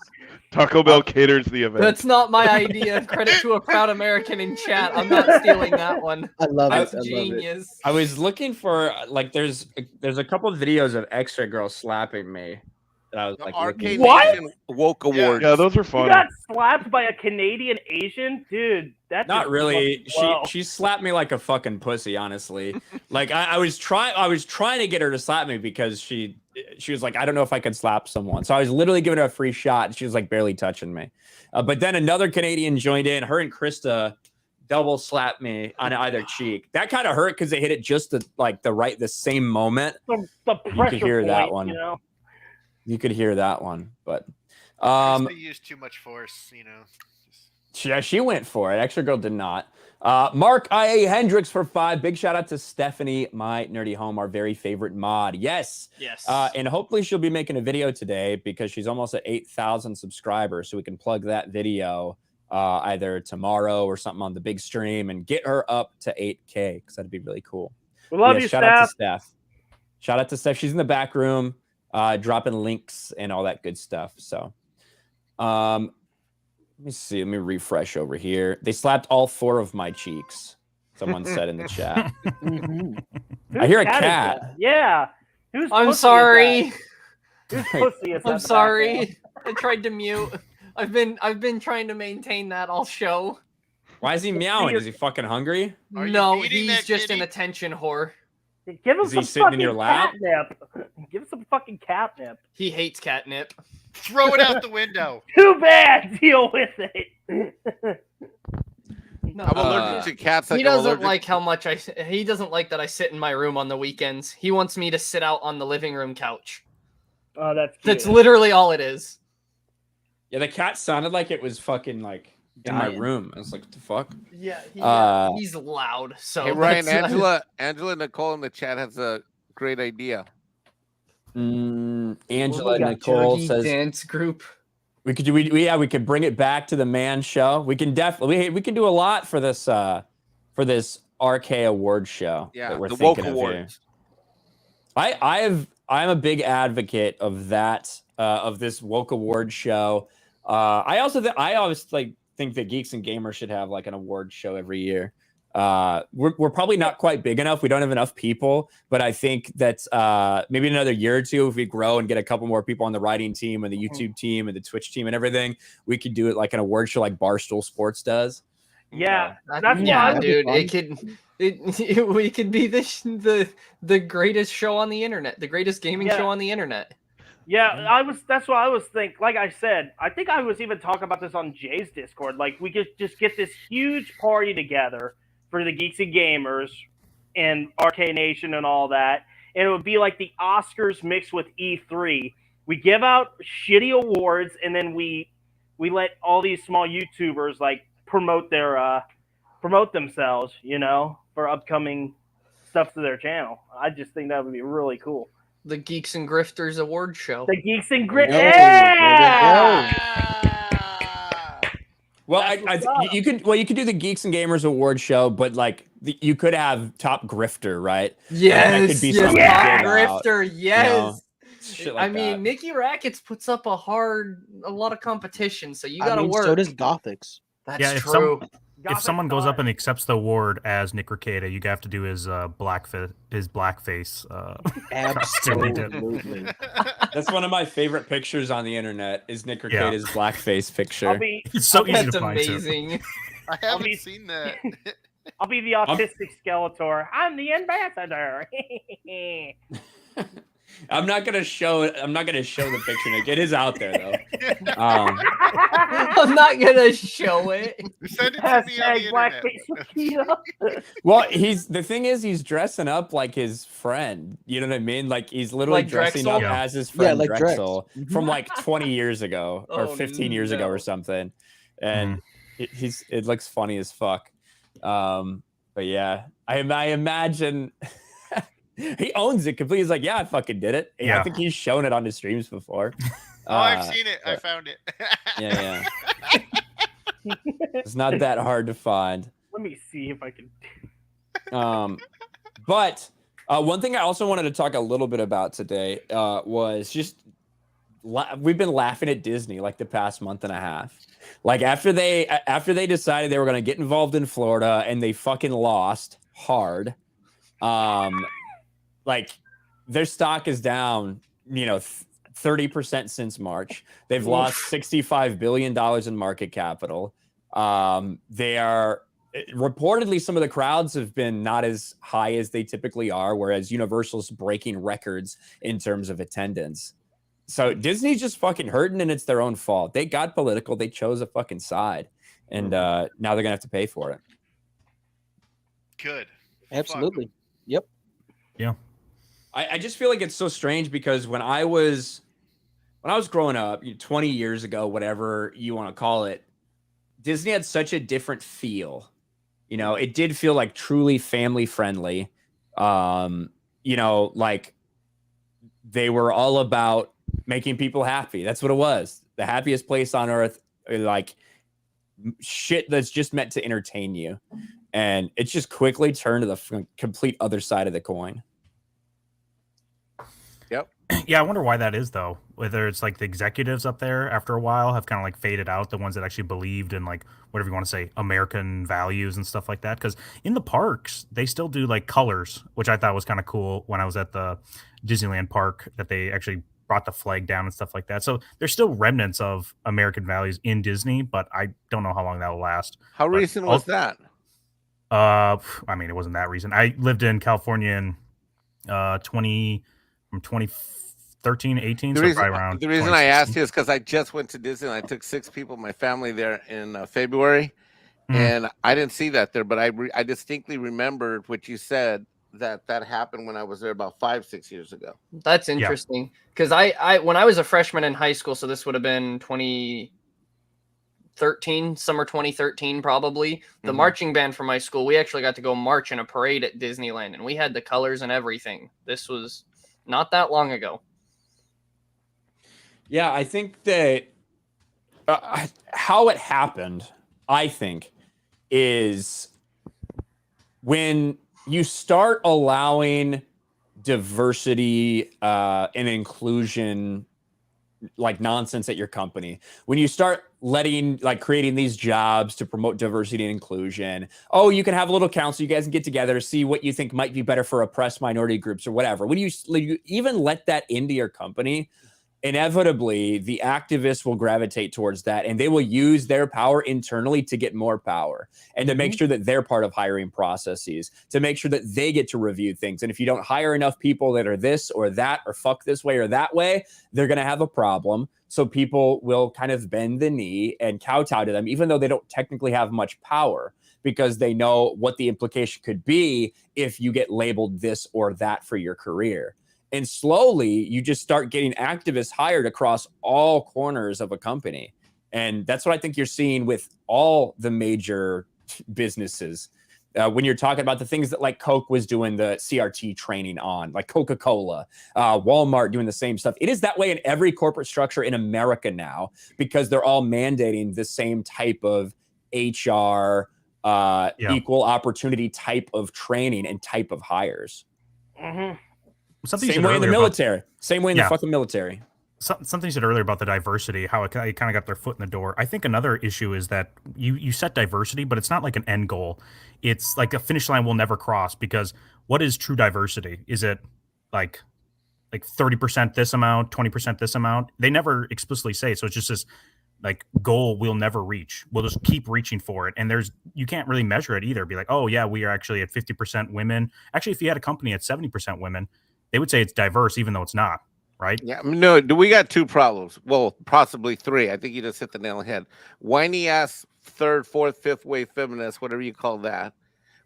Taco Bell caters the event. That's not my idea. Credit to a proud American in chat. I'm not stealing that one. I love it. That's genius. I was looking for there's a couple of videos of extra girls slapping me. That I was like, RK Nation woke awards. Yeah, those are fun. You got slapped by a Canadian Asian? Dude, that's not really. She slapped me like a fucking pussy, honestly. Like I was trying to get her to slap me because she was like, I don't know if I could slap someone. So I was literally giving her a free shot, and she was like barely touching me. But then another Canadian joined in. Her and Krista double slapped me on either cheek. That kind of hurt because they hit it just the same moment. The you could hear point, that one. You know? You could hear that one, but they used too much force, you know. She went for it. Extra girl did not. Mark I.A. Hendricks for 5. Big shout out to Stephanie, my nerdy home, our very favorite mod. Yes. And hopefully she'll be making a video today because she's almost at 8,000 subscribers, so we can plug that video either tomorrow or something on the big stream and get her up to 8K because that'd be really cool. We love you, shout out to Steph. Shout out to Steph. She's in the back room. Dropping links and all that good stuff. So Let me see. Let me refresh over here. They slapped all 4 of my cheeks. Someone said in the chat. I hear a cat. Yeah. Who's I'm pussy sorry. Is that? Whose pussy is that? I'm sorry. I tried to mute. I've been trying to maintain that all show. Why is he meowing? Is he fucking hungry? No, he's just an attention whore. Give him Is he some sitting in your fucking lap? catnip. Give him some fucking catnip. He hates catnip. Throw it out the window. Too bad. Deal with it. No, I'm allergic to cats. he doesn't like how much he doesn't like that I sit in my room on the weekends. He wants me to sit out on the living room couch. Oh, that's cute. That's literally all it is. Yeah, the cat sounded like it was fucking like in my room. I was like, what the fuck? Yeah, he's loud. So hey Ryan, Angela Nicole in the chat has a great idea. Angela Nicole says dance group. We could do we could bring it back to the man show. We can definitely we can do a lot for this RK award show. Yeah, that we're the thinking woke of awards. Here. I'm a big advocate of that of this woke award show. I always think that Geeks and Gamers should have like an award show every year. We're probably not quite big enough. We don't have enough people, but I think that maybe in another year or two, if we grow and get a couple more people on the writing team and the YouTube team and the Twitch team and everything, we could do it like an award show like Barstool Sports does. Yeah, dude. We could be the greatest show on the internet, the greatest gaming show on the internet. Yeah, that's what I was thinking. Like I said, I think I was even talking about this on Jay's Discord. Like we could just get this huge party together for the Geeks and Gamers and RK Nation and all that. And it would be like the Oscars mixed with E3. We give out shitty awards and then we let all these small YouTubers like promote themselves, for upcoming stuff to their channel. I just think that would be really cool. The Geeks and Grifters Award Show. The Geeks and Grifters. Yeah! Well, you could do the Geeks and Gamers Award Show, but like you could have Top Grifter, right? Yes, that could be Top Grifter. Out, yes. Shit like that. Nikki Rackets puts up a lot of competition, so you got to work. So does Gothics. That's true. If someone goes up and accepts the award as Nick Ricada, you have to do his blackface. Absolutely. That's one of my favorite pictures on the internet. Is Nick Ricada's blackface picture? It's so easy to find. That's amazing. I haven't seen that. I'll be the autistic Skeletor. I'm the ambassador. I'm not gonna show the picture, Nick. It is out there though. I'm not gonna show it. Send it to me on the internet. Well, the thing is he's dressing up like his friend. You know what I mean? Like he's literally Like dressing Drexel? up as his friend like Drexel from like 20 years ago or Oh, 15 years ago or something. And it looks funny as fuck. But yeah, I imagine he owns it completely. He's like, yeah, I fucking did it. And I think he's shown it on his streams before. Oh, I've seen it. I found it. Yeah. It's not that hard to find. Let me see if I can. But one thing I also wanted to talk a little bit about today was just we've been laughing at Disney like the past month and a half. Like after they decided they were going to get involved in Florida and they fucking lost hard. Like their stock is down, 30% since March. They've lost $65 billion in market capital. They are reportedly some of the crowds have been not as high as they typically are, whereas Universal's breaking records in terms of attendance. So Disney's just fucking hurting, and it's their own fault. They got political. They chose a fucking side, and now they're gonna have to pay for it. Good. Absolutely. Yep. Yeah. I just feel like it's so strange because when I was growing up, 20 years ago, whatever you want to call it, Disney had such a different feel. It did feel like truly family friendly. Like they were all about making people happy. That's what it was. The happiest place on earth, like shit that's just meant to entertain you. And it just quickly turned to the complete other side of the coin. Yep. Yeah, I wonder why that is though. Whether it's like the executives up there after a while have kind of like faded out, the ones that actually believed in like whatever you want to say, American values and stuff like that. Because in the parks, they still do like colors, which I thought was kind of cool when I was at the Disneyland park, that they actually brought the flag down and stuff like that. So there's still remnants of American values in Disney, but I don't know how long that will last. How But recent was that? I mean, it wasn't that recent. I lived in California in 2013, 18, so probably around The reason I asked 2016. you is because I just went to Disney. I took 6 people, my family there in February, and I didn't see that there. But I distinctly remembered what you said, that happened when I was there about 5-6 years ago. That's interesting because I when I was a freshman in high school, so this would have been 2013, summer 2013 probably. The marching band from my school, we actually got to go march in a parade at Disneyland, and we had the colors and everything. This was not that long ago. Yeah, I think that how it happened, I think, is when you start allowing diversity and inclusion like nonsense at your company, when you start creating these jobs to promote diversity and inclusion. Oh, you can have a little council, you guys can get together, see what you think might be better for oppressed minority groups or whatever. When you even let that into your company, inevitably the activists will gravitate towards that, and they will use their power internally to get more power and to make sure that they're part of hiring processes, to make sure that they get to review things. And if you don't hire enough people that are this or that or fuck this way or that way, they're going to have a problem. So people will kind of bend the knee and kowtow to them, even though they don't technically have much power, because they know what the implication could be if you get labeled this or that for your career. And slowly, you just start getting activists hired across all corners of a company. And that's what I think you're seeing with all the major businesses. When you're talking about the things that like Coke was doing the CRT training on, like Coca-Cola, Walmart doing the same stuff. It is that way in every corporate structure in America now, because they're all mandating the same type of HR, equal opportunity type of training and type of hires. Same way in the military. Same way in the fucking military. Something you said earlier about the diversity, how it kind of got their foot in the door. I think another issue is that you set diversity, but it's not like an end goal. It's like a finish line we'll never cross, because what is true diversity? Is it like 30% this amount, 20% this amount? They never explicitly say. So it's just this like goal we'll never reach. We'll just keep reaching for it. And you can't really measure it either. Be like, oh yeah, we are actually at 50% women. Actually, if you had a company at 70% women, they would say it's diverse, even though it's not, right? Yeah, no, we got 2 problems. Well, possibly 3. I think you just hit the nail on the head. Whiny ass 3rd, 4th, 5th wave feminists, whatever you call that.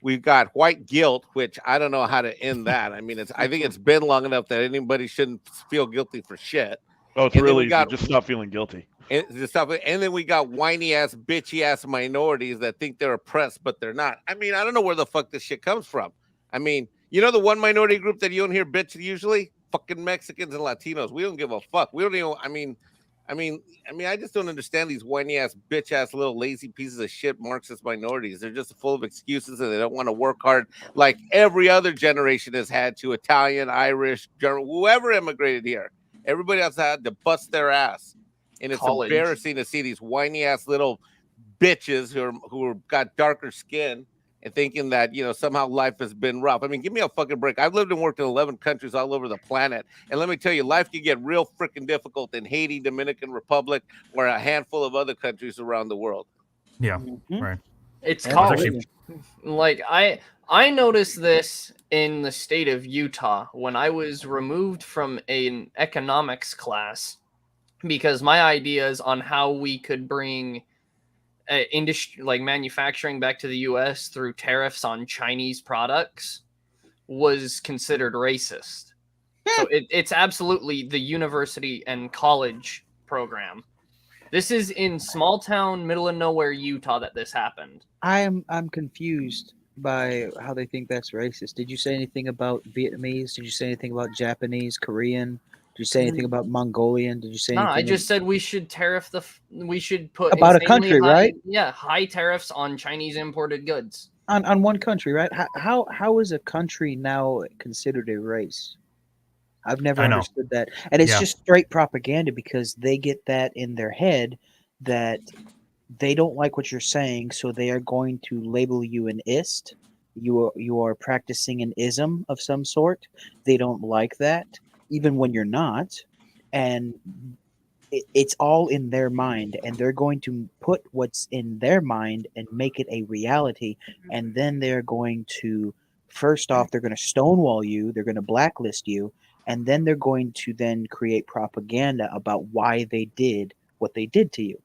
We've got white guilt, which I don't know how to end that. I mean, I think it's been long enough that anybody shouldn't feel guilty for shit. Oh, it's really easy. Just stop feeling guilty. And then we got whiny ass, bitchy ass minorities that think they're oppressed, but they're not. I mean, I don't know where the fuck this shit comes from. I mean, you know the one minority group that you don't hear bitch usually? Fucking Mexicans and Latinos. We don't give a fuck. We don't even. I mean, I just don't understand these whiny ass, bitch ass, little lazy pieces of shit Marxist minorities. They're just full of excuses and they don't want to work hard like every other generation has had to. Italian, Irish, German, whoever immigrated here. Everybody else had to bust their ass, and it's embarrassing to see these whiny ass little bitches who got darker skin and thinking that, somehow life has been rough. I mean, give me a fucking break. I've lived and worked in 11 countries all over the planet. And let me tell you, life can get real freaking difficult in Haiti, Dominican Republic, or a handful of other countries around the world. Yeah, right. It's college. Like, I noticed this in the state of Utah when I was removed from an economics class, because my ideas on how we could bring industry like manufacturing back to the US through tariffs on Chinese products was considered racist. So it's absolutely the university and college program. This is in small town, middle of nowhere Utah that this happened. I'm confused by how they think that's racist. Did you say anything about Vietnamese? Did you say anything about Japanese, Korean? Did you say anything about Mongolian? Did you say anything? No, I just said we should tariff we should put about a country, right? Yeah, high tariffs on Chinese imported goods. On one country, right? How is a country now considered a race? I've never I know. understood that. And it's Yeah. just straight propaganda because they get that in their head that they don't like what you're saying, so they are going to label you an ist. You are practicing an ism of some sort. They don't like that, even when you're not. And it's all in their mind, and they're going to put what's in their mind and make it a reality. And then they're going to, first off, they're going to stonewall you, they're going to blacklist you, and then they're going to then create propaganda about why they did what they did to you.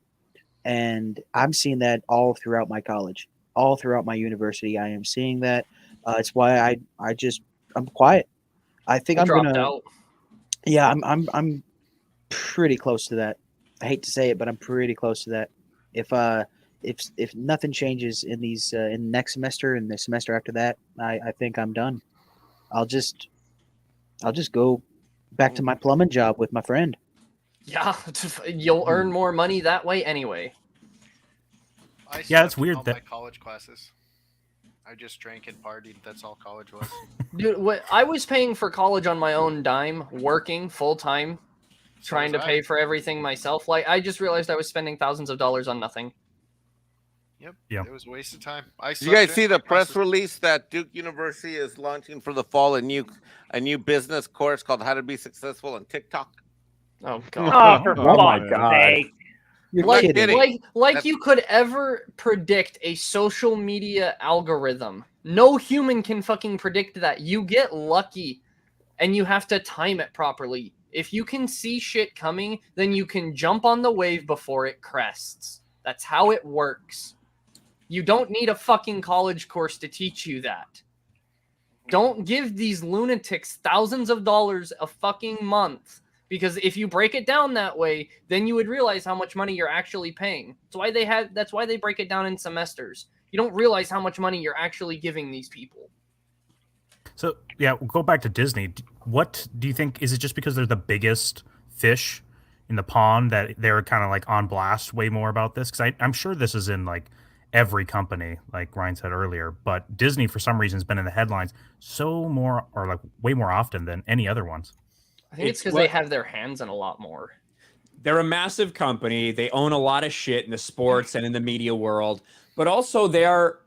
And I'm seeing that all throughout my college, all throughout my university. I am seeing that. It's why I'm quiet. I think I'm dropped gonna. out. Yeah, I'm pretty close to that. I hate to say it, but I'm pretty close to that. If nothing changes in these in next semester and the semester after that, I think I'm done. I'll just go back to my plumbing job with my friend. Yeah, you'll earn more money that way anyway. Yeah, it's sucked in weird all that- my college classes. I just drank and partied. That's all college was. Dude, what I was paying for college on my own dime, working full time, trying to was I. pay for everything myself. Like I just realized I was spending thousands of dollars on nothing. Yep. Yeah. It was a waste of time. Did you guys see the press release that Duke University is launching for the fall a new business course called How to Be Successful on TikTok? Oh Oh, god. for Oh my fuck's God. sake. You're Like, kidding. like That's- you could ever predict a social media algorithm. No human can fucking predict that. You get lucky and you have to time it properly. If you can see shit coming, then you can jump on the wave before it crests. That's how it works. You don't need a fucking college course to teach you that. Don't give these lunatics thousands of dollars a fucking month. Because if you break it down that way, then you would realize how much money you're actually paying. That's why they break it down in semesters. You don't realize how much money you're actually giving these people. So yeah, we'll go back to Disney. What do you think? Is it just because they're the biggest fish in the pond that they're kind of like on blast way more about this? Because I'm sure this is in like every company, like Ryan said earlier. But Disney, for some reason, has been in the headlines like way more often than any other ones. I think it's because they have their hands in a lot more. They're a massive company. They own a lot of shit in the sports and in the media world, but also they're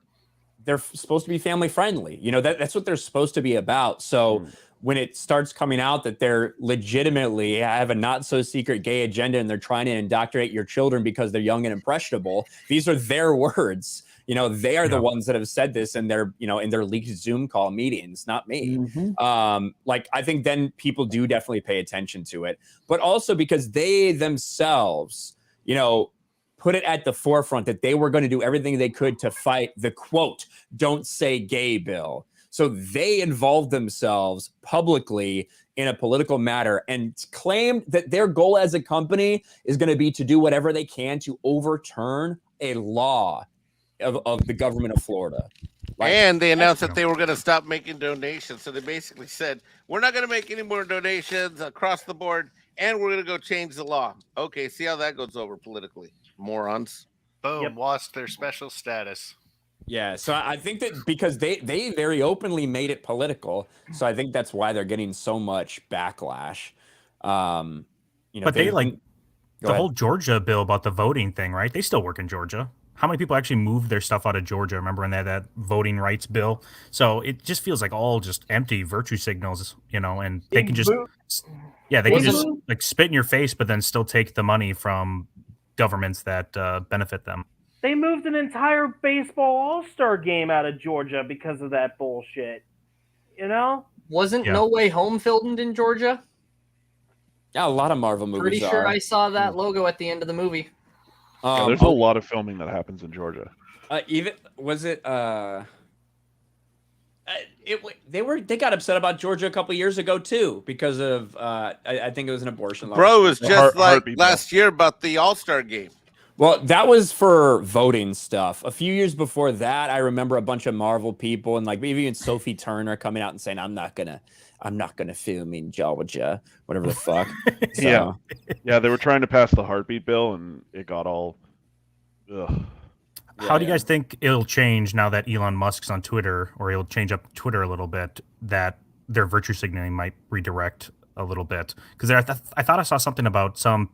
supposed to be family friendly. You know, that's what they're supposed to be about. So when it starts coming out that they're legitimately have a not so secret gay agenda and they're trying to indoctrinate your children because they're young and impressionable, these are their words. You know, they are the ones that have said this in their, in their leaked Zoom call meetings, not me. Like, I think then people do definitely pay attention to it, but also because they themselves, put it at the forefront that they were going to do everything they could to fight the quote, "Don't say gay" bill. So they involved themselves publicly in a political matter and claimed that their goal as a company is going to be to do whatever they can to overturn a law of the government of Florida. And they announced that they were going to stop making donations. So they basically said, we're not going to make any more donations across the board, and we're going to go change the law. Okay, see how that goes over politically. Morons. Boom, lost their special status. Yeah, so I think that because they very openly made it political, so I think that's why they're getting so much backlash. But they the whole Georgia bill about the voting thing, right? They still work in Georgia. How many people actually moved their stuff out of Georgia? Remember when they had that voting rights bill? So it just feels like all just empty virtue signals, and they can just, they can just like spit in your face, but then still take the money from governments that benefit them. They moved an entire baseball all-star game out of Georgia because of that bullshit. Wasn't No Way Home filmed in Georgia? Yeah, a lot of Marvel movies Pretty sure I saw that logo at the end of the movie. There's a lot of filming that happens in Georgia. They got upset about Georgia a couple years ago too because of I think it was an abortion law. Bro, it was just like last year about the All-Star game. Well, that was for voting stuff. A few years before that, I remember a bunch of Marvel people and like maybe even Sophie Turner coming out and saying, I'm not gonna film in Georgia, whatever the fuck. So, yeah, they were trying to pass the heartbeat bill and it got all. Ugh. How do you guys think it'll change now that Elon Musk's on Twitter, or he'll change up Twitter a little bit, that their virtue signaling might redirect a little bit because I thought I saw something about some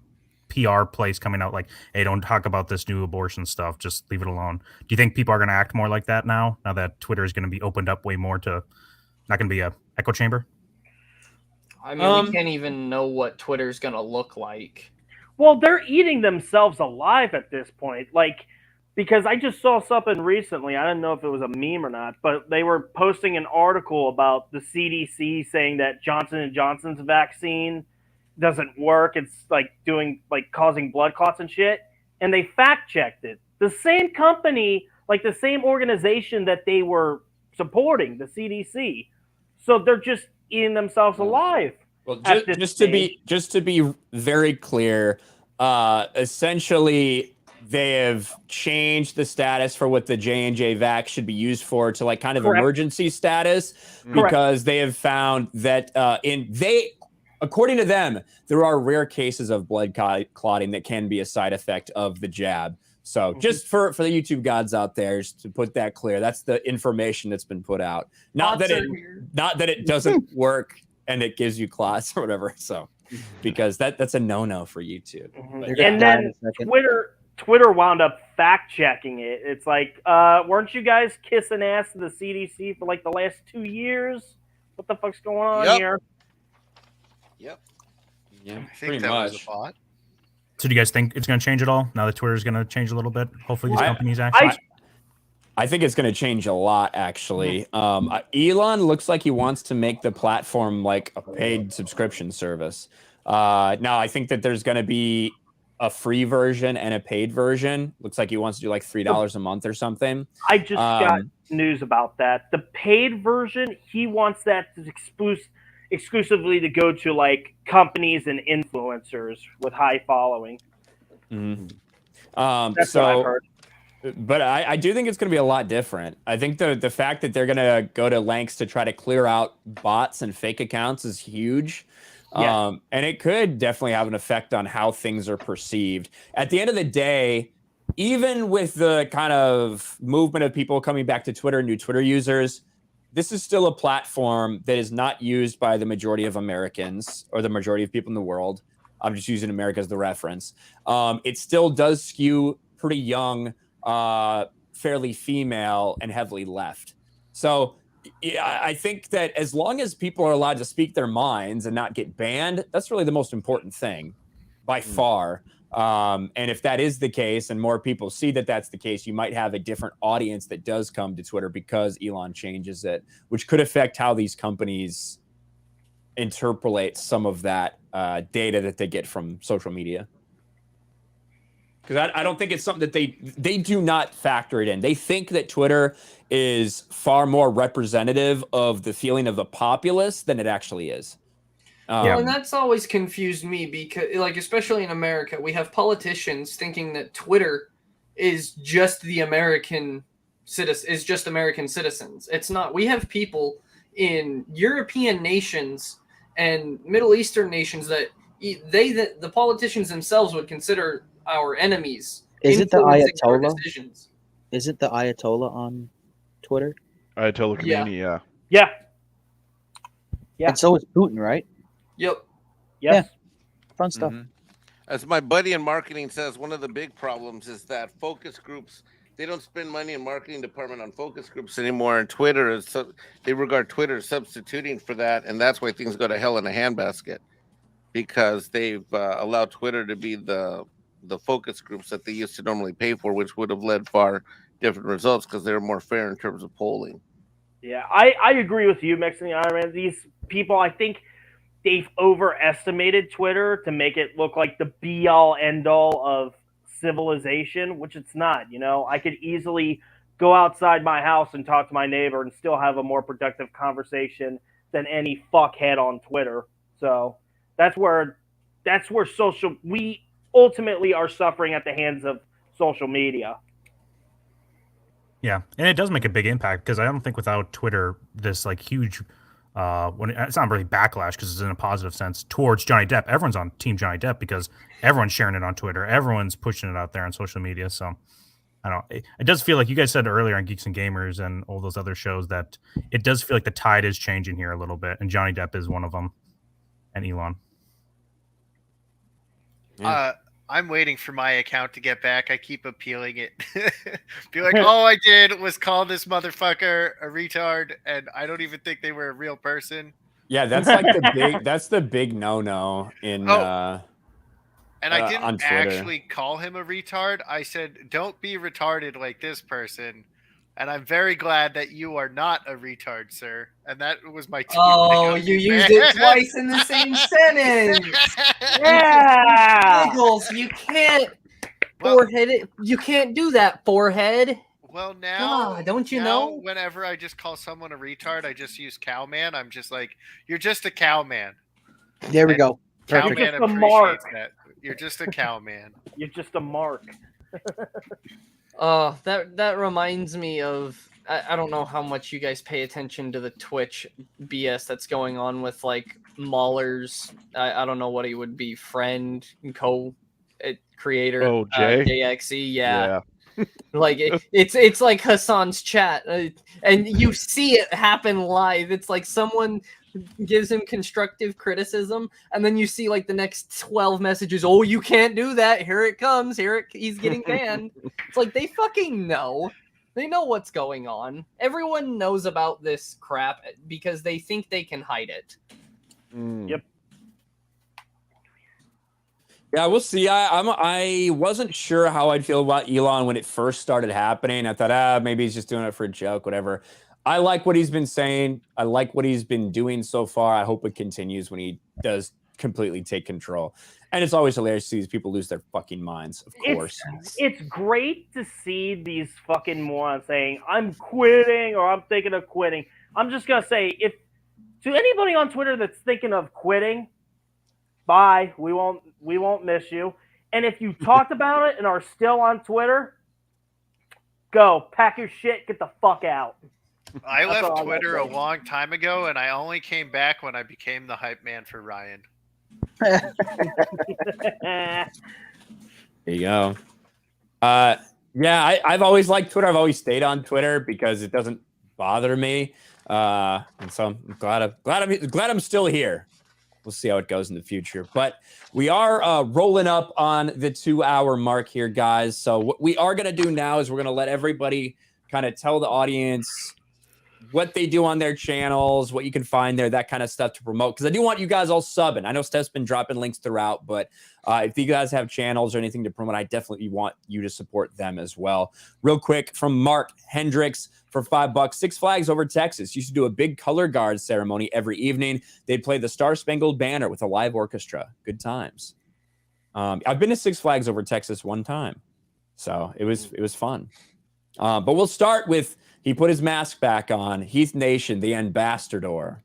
PR place coming out like, hey, don't talk about this new abortion stuff. Just leave it alone. Do you think people are going to act more like that now that Twitter is going to be opened up way more to not going to be a echo chamber? I mean, we can't even know what Twitter's going to look like. Well, they're eating themselves alive at this point. Like, because I just saw something recently. I don't know if it was a meme or not, but they were posting an article about the CDC saying that Johnson & Johnson's vaccine doesn't work. It's like causing blood clots and shit. And they fact checked it. The same company, like the same organization that they were supporting, the CDC. So they're just eating themselves alive. Well, just to be very clear, essentially they have changed the status for what the J&J vax should be used for to like kind of emergency status because they have found that according to them, there are rare cases of blood clotting that can be a side effect of the jab. So just for the YouTube gods out there, just to put that clear, that's the information that's been put out. Not that it doesn't work and it gives you clots or whatever. So because that's a no-no for YouTube. And then Twitter wound up fact checking it. It's like, weren't you guys kissing ass to the CDC for like the last 2 years? What the fuck's going on here? Yep. Yeah, I think that was a bot. So do you guys think it's going to change at all now that Twitter is going to change a little bit? Hopefully these companies actually. I think it's going to change a lot, actually. Elon looks like he wants to make the platform like a paid subscription service. Now, I think that there's going to be a free version and a paid version. Looks like he wants to do like $3 a month or something. I just got news about that. The paid version, he wants that to exclusively to go to like companies and influencers with high following. That's what I've heard. But I do think it's going to be a lot different. I think the fact that they're going to go to lengths to try to clear out bots and fake accounts is huge. And it could definitely have an effect on how things are perceived. At the end of the day, even with the kind of movement of people coming back to Twitter, new Twitter users, this is still a platform that is not used by the majority of Americans or the majority of people in the world. I'm just using America as the reference. It still does skew pretty young, fairly female, and heavily left. So yeah, I think that as long as people are allowed to speak their minds and not get banned, that's really the most important thing by far. And if that is the case and more people see that that's the case, you might have a different audience that does come to Twitter because Elon changes it, which could affect how these companies interpolate some of that data that they get from social media. Because I don't think it's something that they do not factor it in. They think that Twitter is far more representative of the feeling of the populace than it actually is. Well, and that's always confused me because, like, especially in America, we have politicians thinking that Twitter is just the American American citizens. It's not. We have people in European nations and Middle Eastern nations that the politicians themselves would consider our enemies. Is it the Ayatollah? Is it the Ayatollah on Twitter? Ayatollah Khomeini, yeah. And so is Putin, right? Yep. Yeah. Fun stuff. As my buddy in marketing says, one of the big problems is that focus groups, they don't spend money in marketing department on focus groups anymore, and Twitter is they regard Twitter as substituting for that, and that's why things go to hell in a handbasket, because they've allowed Twitter to be the focus groups that they used to normally pay for, which would have led far different results because they're more fair in terms of polling. Yeah, I agree with you, Mixing Iron. These people, I think they've overestimated Twitter to make it look like the be-all, end-all of civilization, which it's not. You know, I could easily go outside my house and talk to my neighbor and still have a more productive conversation than any fuckhead on Twitter. So that's where we ultimately are suffering at the hands of social media. Yeah, and it does make a big impact because I don't think without Twitter, this like huge, it's not really backlash because it's in a positive sense towards Johnny Depp. Everyone's on Team Johnny Depp because everyone's sharing it on Twitter. Everyone's pushing it out there on social media. So I don't know. It does feel like you guys said earlier on Geeks and Gamers and all those other shows that it does feel like the tide is changing here a little bit, and Johnny Depp is one of them. and Elon. I'm waiting for my account to get back. I keep appealing it. Be like, all I did was call this motherfucker a retard, and I don't even think they were a real person. Yeah, that's like the big no-no in and I didn't on Twitter. actually call him a retard. I said, don't be retarded like this person. And I'm very glad that you are not a retard, sir. And that was my tweet. Oh, you used it twice in the same sentence. Yeah. Giggles, you can't forehead it. You can't do that, forehead. Well, now, don't you know? Whenever I just call someone a retard, I just use cowman. I'm just like, you're just a cowman. There we go. Cowman You're just a appreciates mark. that. You're just a cowman. You're just a mark. That reminds me of I don't know how much you guys pay attention to the Twitch BS that's going on with like Mahler's. I don't know what he would be, friend and co-creator. Oh, Jay? JXE, yeah. Like it's like Hassan's chat, and you see it happen live. It's like someone gives him constructive criticism, and then you see like the next 12 messages. Oh, you can't do that. Here it comes. He's getting banned. It's like they fucking know. They know what's going on. Everyone knows about this crap because they think they can hide it. Yep. Yeah, we'll see. I wasn't sure how I'd feel about Elon when it first started happening. I thought, maybe he's just doing it for a joke, whatever. I like what he's been saying. I like what he's been doing so far. I hope it continues when he does completely take control. And it's always hilarious to see these people lose their fucking minds, of course. It's great to see these fucking morons saying, I'm quitting or I'm thinking of quitting. I'm just going to say, if to anybody on Twitter that's thinking of quitting, bye. We won't miss you. And if you talked about it and are still on Twitter, go. Pack your shit. Get the fuck out. I left Twitter a long time ago, and I only came back when I became the hype man for Ryan. There you go. Yeah, I've always liked Twitter. I've always stayed on Twitter because it doesn't bother me. And so I'm glad I'm still here. We'll see how it goes in the future. But we are rolling up on the 2-hour mark here, guys. So what we are going to do now is we're going to let everybody kind of tell the audience what they do on their channels, what you can find there, that kind of stuff to promote. Because I do want you guys all subbing. I know Steph's been dropping links throughout, but if you guys have channels or anything to promote, I definitely want you to support them as well. Real quick, from Mark Hendricks for $5, Six Flags over Texas used to do a big color guard ceremony every evening. They'd play the Star Spangled Banner with a live orchestra. Good times. I've been to Six Flags over Texas one time, so it was fun. But we'll start with, he put his mask back on. Heath Nation, the ambassador.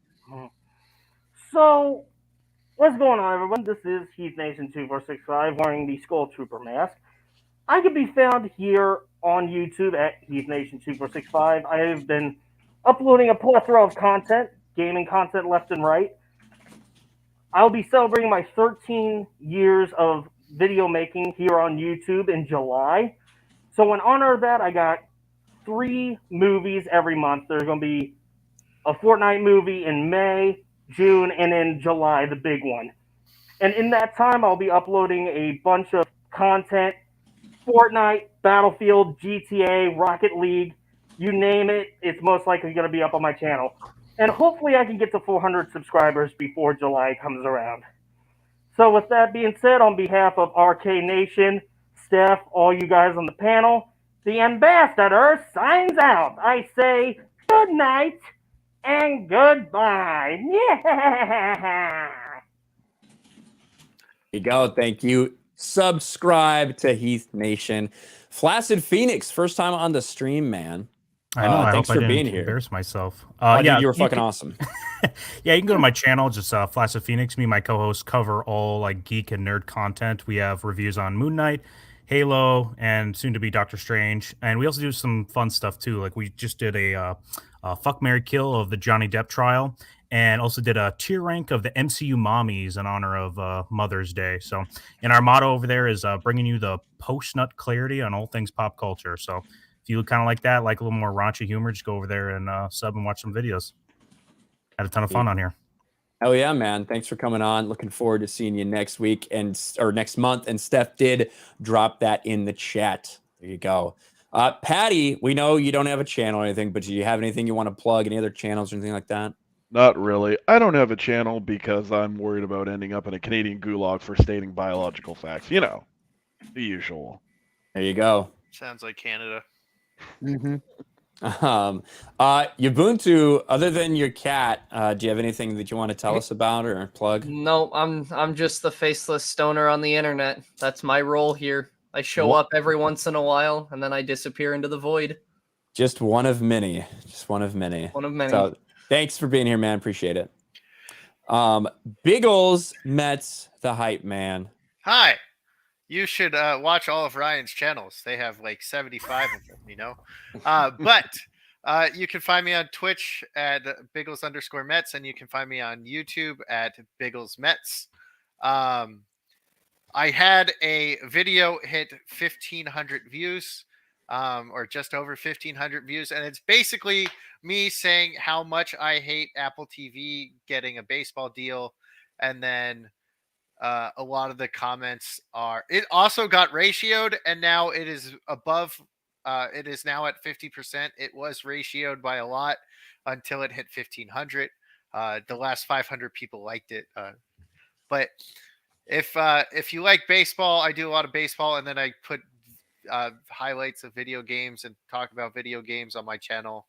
So, what's going on, everyone? This is Heath Nation 2465 wearing the Skull Trooper mask. I can be found here on YouTube at Heath Nation 2465. I have been uploading a plethora of content, gaming content left and right. I'll be celebrating my 13 years of video making here on YouTube in July. So in honor of that, I got 3 movies every month. There's going to be a Fortnite movie in May, June, and in July, the big one. And in that time, I'll be uploading a bunch of content, Fortnite, Battlefield, GTA, Rocket League, you name it, it's most likely going to be up on my channel. And hopefully I can get to 400 subscribers before July comes around. So with that being said, on behalf of RK Nation, Steph, all you guys on the panel, the ambassador signs out. I say good night and goodbye. Yeah. There you go. Thank you. Subscribe to Heath Nation. Flaccid Phoenix, first time on the stream, man. I know. I thanks hope for I being didn't here. Embarrass myself. Yeah, Yeah, you were fucking awesome. Yeah, you can go to my channel, just Flaccid Phoenix. Me and my co-host cover all like geek and nerd content. We have reviews on Moon Knight, Halo, and soon to be Doctor Strange. And we also do some fun stuff too. Like we just did a fuck, marry, kill of the Johnny Depp trial, and also did a tier rank of the MCU mommies in honor of Mother's Day. So, and our motto over there is bringing you the post-nut clarity on all things pop culture. So if you kind of like that, like a little more raunchy humor, just go over there and sub and watch some videos. Had a ton of fun on here. Hell yeah, man. Thanks for coming on. Looking forward to seeing you next week or next month. And Steph did drop that in the chat. There you go. Patty, we know you don't have a channel or anything, but do you have anything you want to plug? Any other channels or anything like that? Not really. I don't have a channel because I'm worried about ending up in a Canadian gulag for stating biological facts. You know, the usual. There you go. Sounds like Canada. Mm-hmm. Ubuntu, other than your cat, do you have anything that you want to tell us about or plug? No, I'm just the faceless stoner on the internet. That's my role here. I show up every once in a while and then I disappear into the void. Just one of many. Just one of many. One of many. So thanks for being here, man. Appreciate it. Biggles Mets, the hype man. Hi. You should watch all of Ryan's channels. They have like 75 of them, you know. But you can find me on Twitch at Biggles_Mets, and you can find me on YouTube at Biggles Mets. I had a video hit 1,500 views, or just over 1,500 views, and it's basically me saying how much I hate Apple TV getting a baseball deal, and then a lot of the comments are. It also got ratioed, and now it is above. It is now at 50%. It was ratioed by a lot until it hit 1,500. The last 500 people liked it, but if you like baseball, I do a lot of baseball, and then I put highlights of video games and talk about video games on my channel.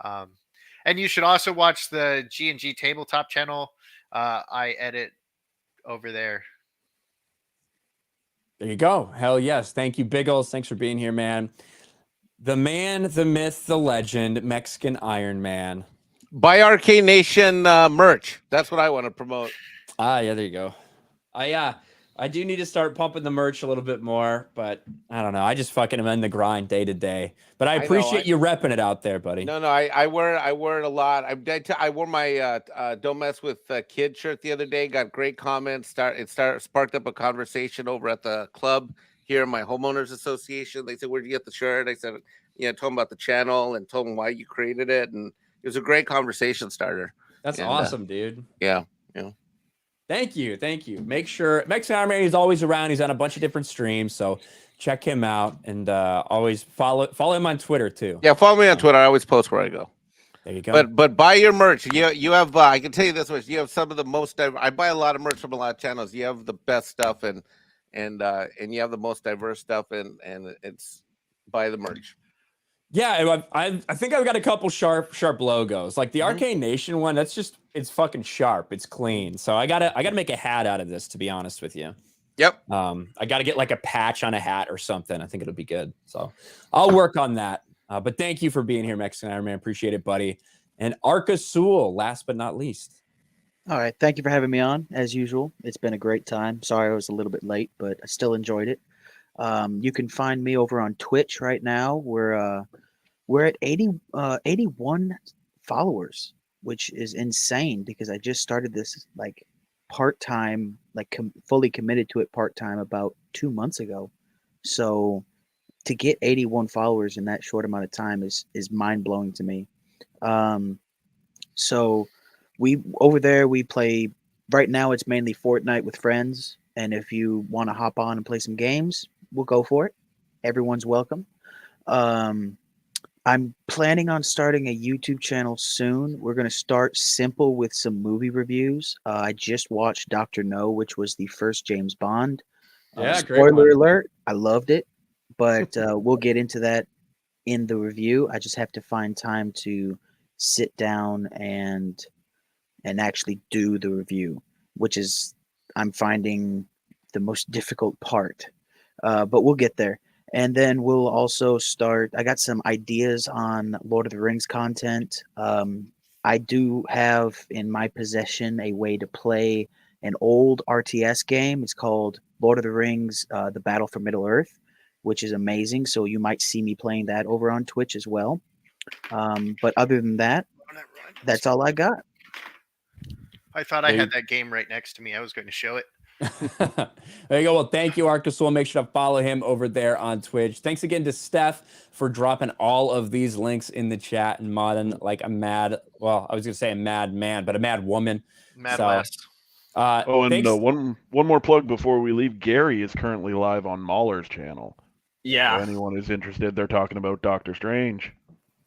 And you should also watch the G&G Tabletop channel. I edit over there. There you go. Hell yes. Thank you, Biggles. Thanks for being here, man. The man, the myth, the legend, Mexican Iron Man. Buy RK Nation merch. That's what I want to promote. Yeah, there you go. I do need to start pumping the merch a little bit more, but I don't know. I just fucking am in the grind day to day. But I appreciate you repping it out there, buddy. No, I wear it a lot. I wore my Don't Mess with Kid shirt the other day. Got great comments. Sparked up a conversation over at the club here in my homeowners association. They said, "Where'd you get the shirt?" I said, told them about the channel and told them why you created it, and it was a great conversation starter. That's awesome, dude. Yeah. Thank you. Make sure Mexican Iron Man is always around. He's on a bunch of different streams, so check him out, and always follow him on Twitter too. Yeah, follow me on Twitter. I always post where I go. There you go. But buy your merch. You have I can tell you this much. You have some of the most. I buy a lot of merch from a lot of channels. You have the best stuff, and you have the most diverse stuff, and it's buy the merch. Yeah, I think I've got a couple sharp logos. Like the Arcane Nation one, it's fucking sharp. It's clean. So I gotta make a hat out of this, to be honest with you. Yep. I gotta get like a patch on a hat or something. I think it'll be good. So I'll work on that. But thank you for being here, Mexican Iron Man. Appreciate it, buddy. And Arca Sewell, last but not least. All right. Thank you for having me on, as usual. It's been a great time. Sorry I was a little bit late, but I still enjoyed it. You can find me over on Twitch right now. We're at 81 followers, which is insane because I just started this like part-time, like fully committed to it part-time about 2 months ago. So to get 81 followers in that short amount of time is mind-blowing to me. So over there we play. Right now it's mainly Fortnite with friends, and if you want to hop on and play some games, we'll go for it. Everyone's welcome. I'm planning on starting a YouTube channel soon. We're going to start simple with some movie reviews. I just watched Dr. No, which was the first James Bond. Yeah, great spoiler one. alert, I loved it, but we'll get into that in the review. I just have to find time to sit down and actually do the review, which is I'm finding the most difficult part. But we'll get there. And then we'll also start. I got some ideas on Lord of the Rings content. I do have in my possession a way to play an old RTS game. It's called Lord of the Rings, The Battle for Middle-earth, which is amazing. So you might see me playing that over on Twitch as well. But other than that, that's all I got. I thought I had that game right next to me. I was going to show it. There you go. Well, thank you, Arcasul. Make sure to follow him over there on Twitch. Thanks again to Steph for dropping all of these links in the chat and modding like a mad, well, I was going to say a mad man, but a mad woman. Mad West. One more plug before we leave. Gary is currently live on Mahler's channel. Yeah. If anyone is interested, they're talking about Doctor Strange.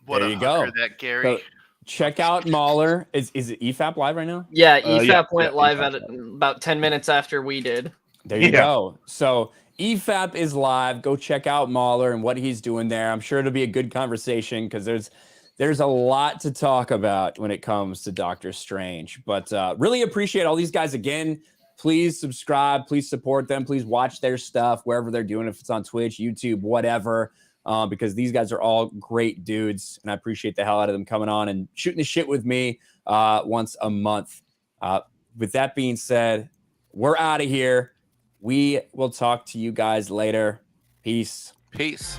What there a you hooker, go. that Gary. So, check out Mahler. Is it EFAP live right now? Yeah, EFAP went live EFAP. at about 10 minutes after we did. There you go. So EFAP is live. Go check out Mahler and what he's doing there. I'm sure it'll be a good conversation because there's a lot to talk about when it comes to Doctor Strange. But really appreciate all these guys again. Please subscribe. Please support them. Please watch their stuff wherever they're doing, if it's on Twitch, YouTube, whatever, because these guys are all great dudes, and I appreciate the hell out of them coming on and shooting the shit with me once a month. With that being said, we're out of here. We will talk to you guys later. Peace. Peace.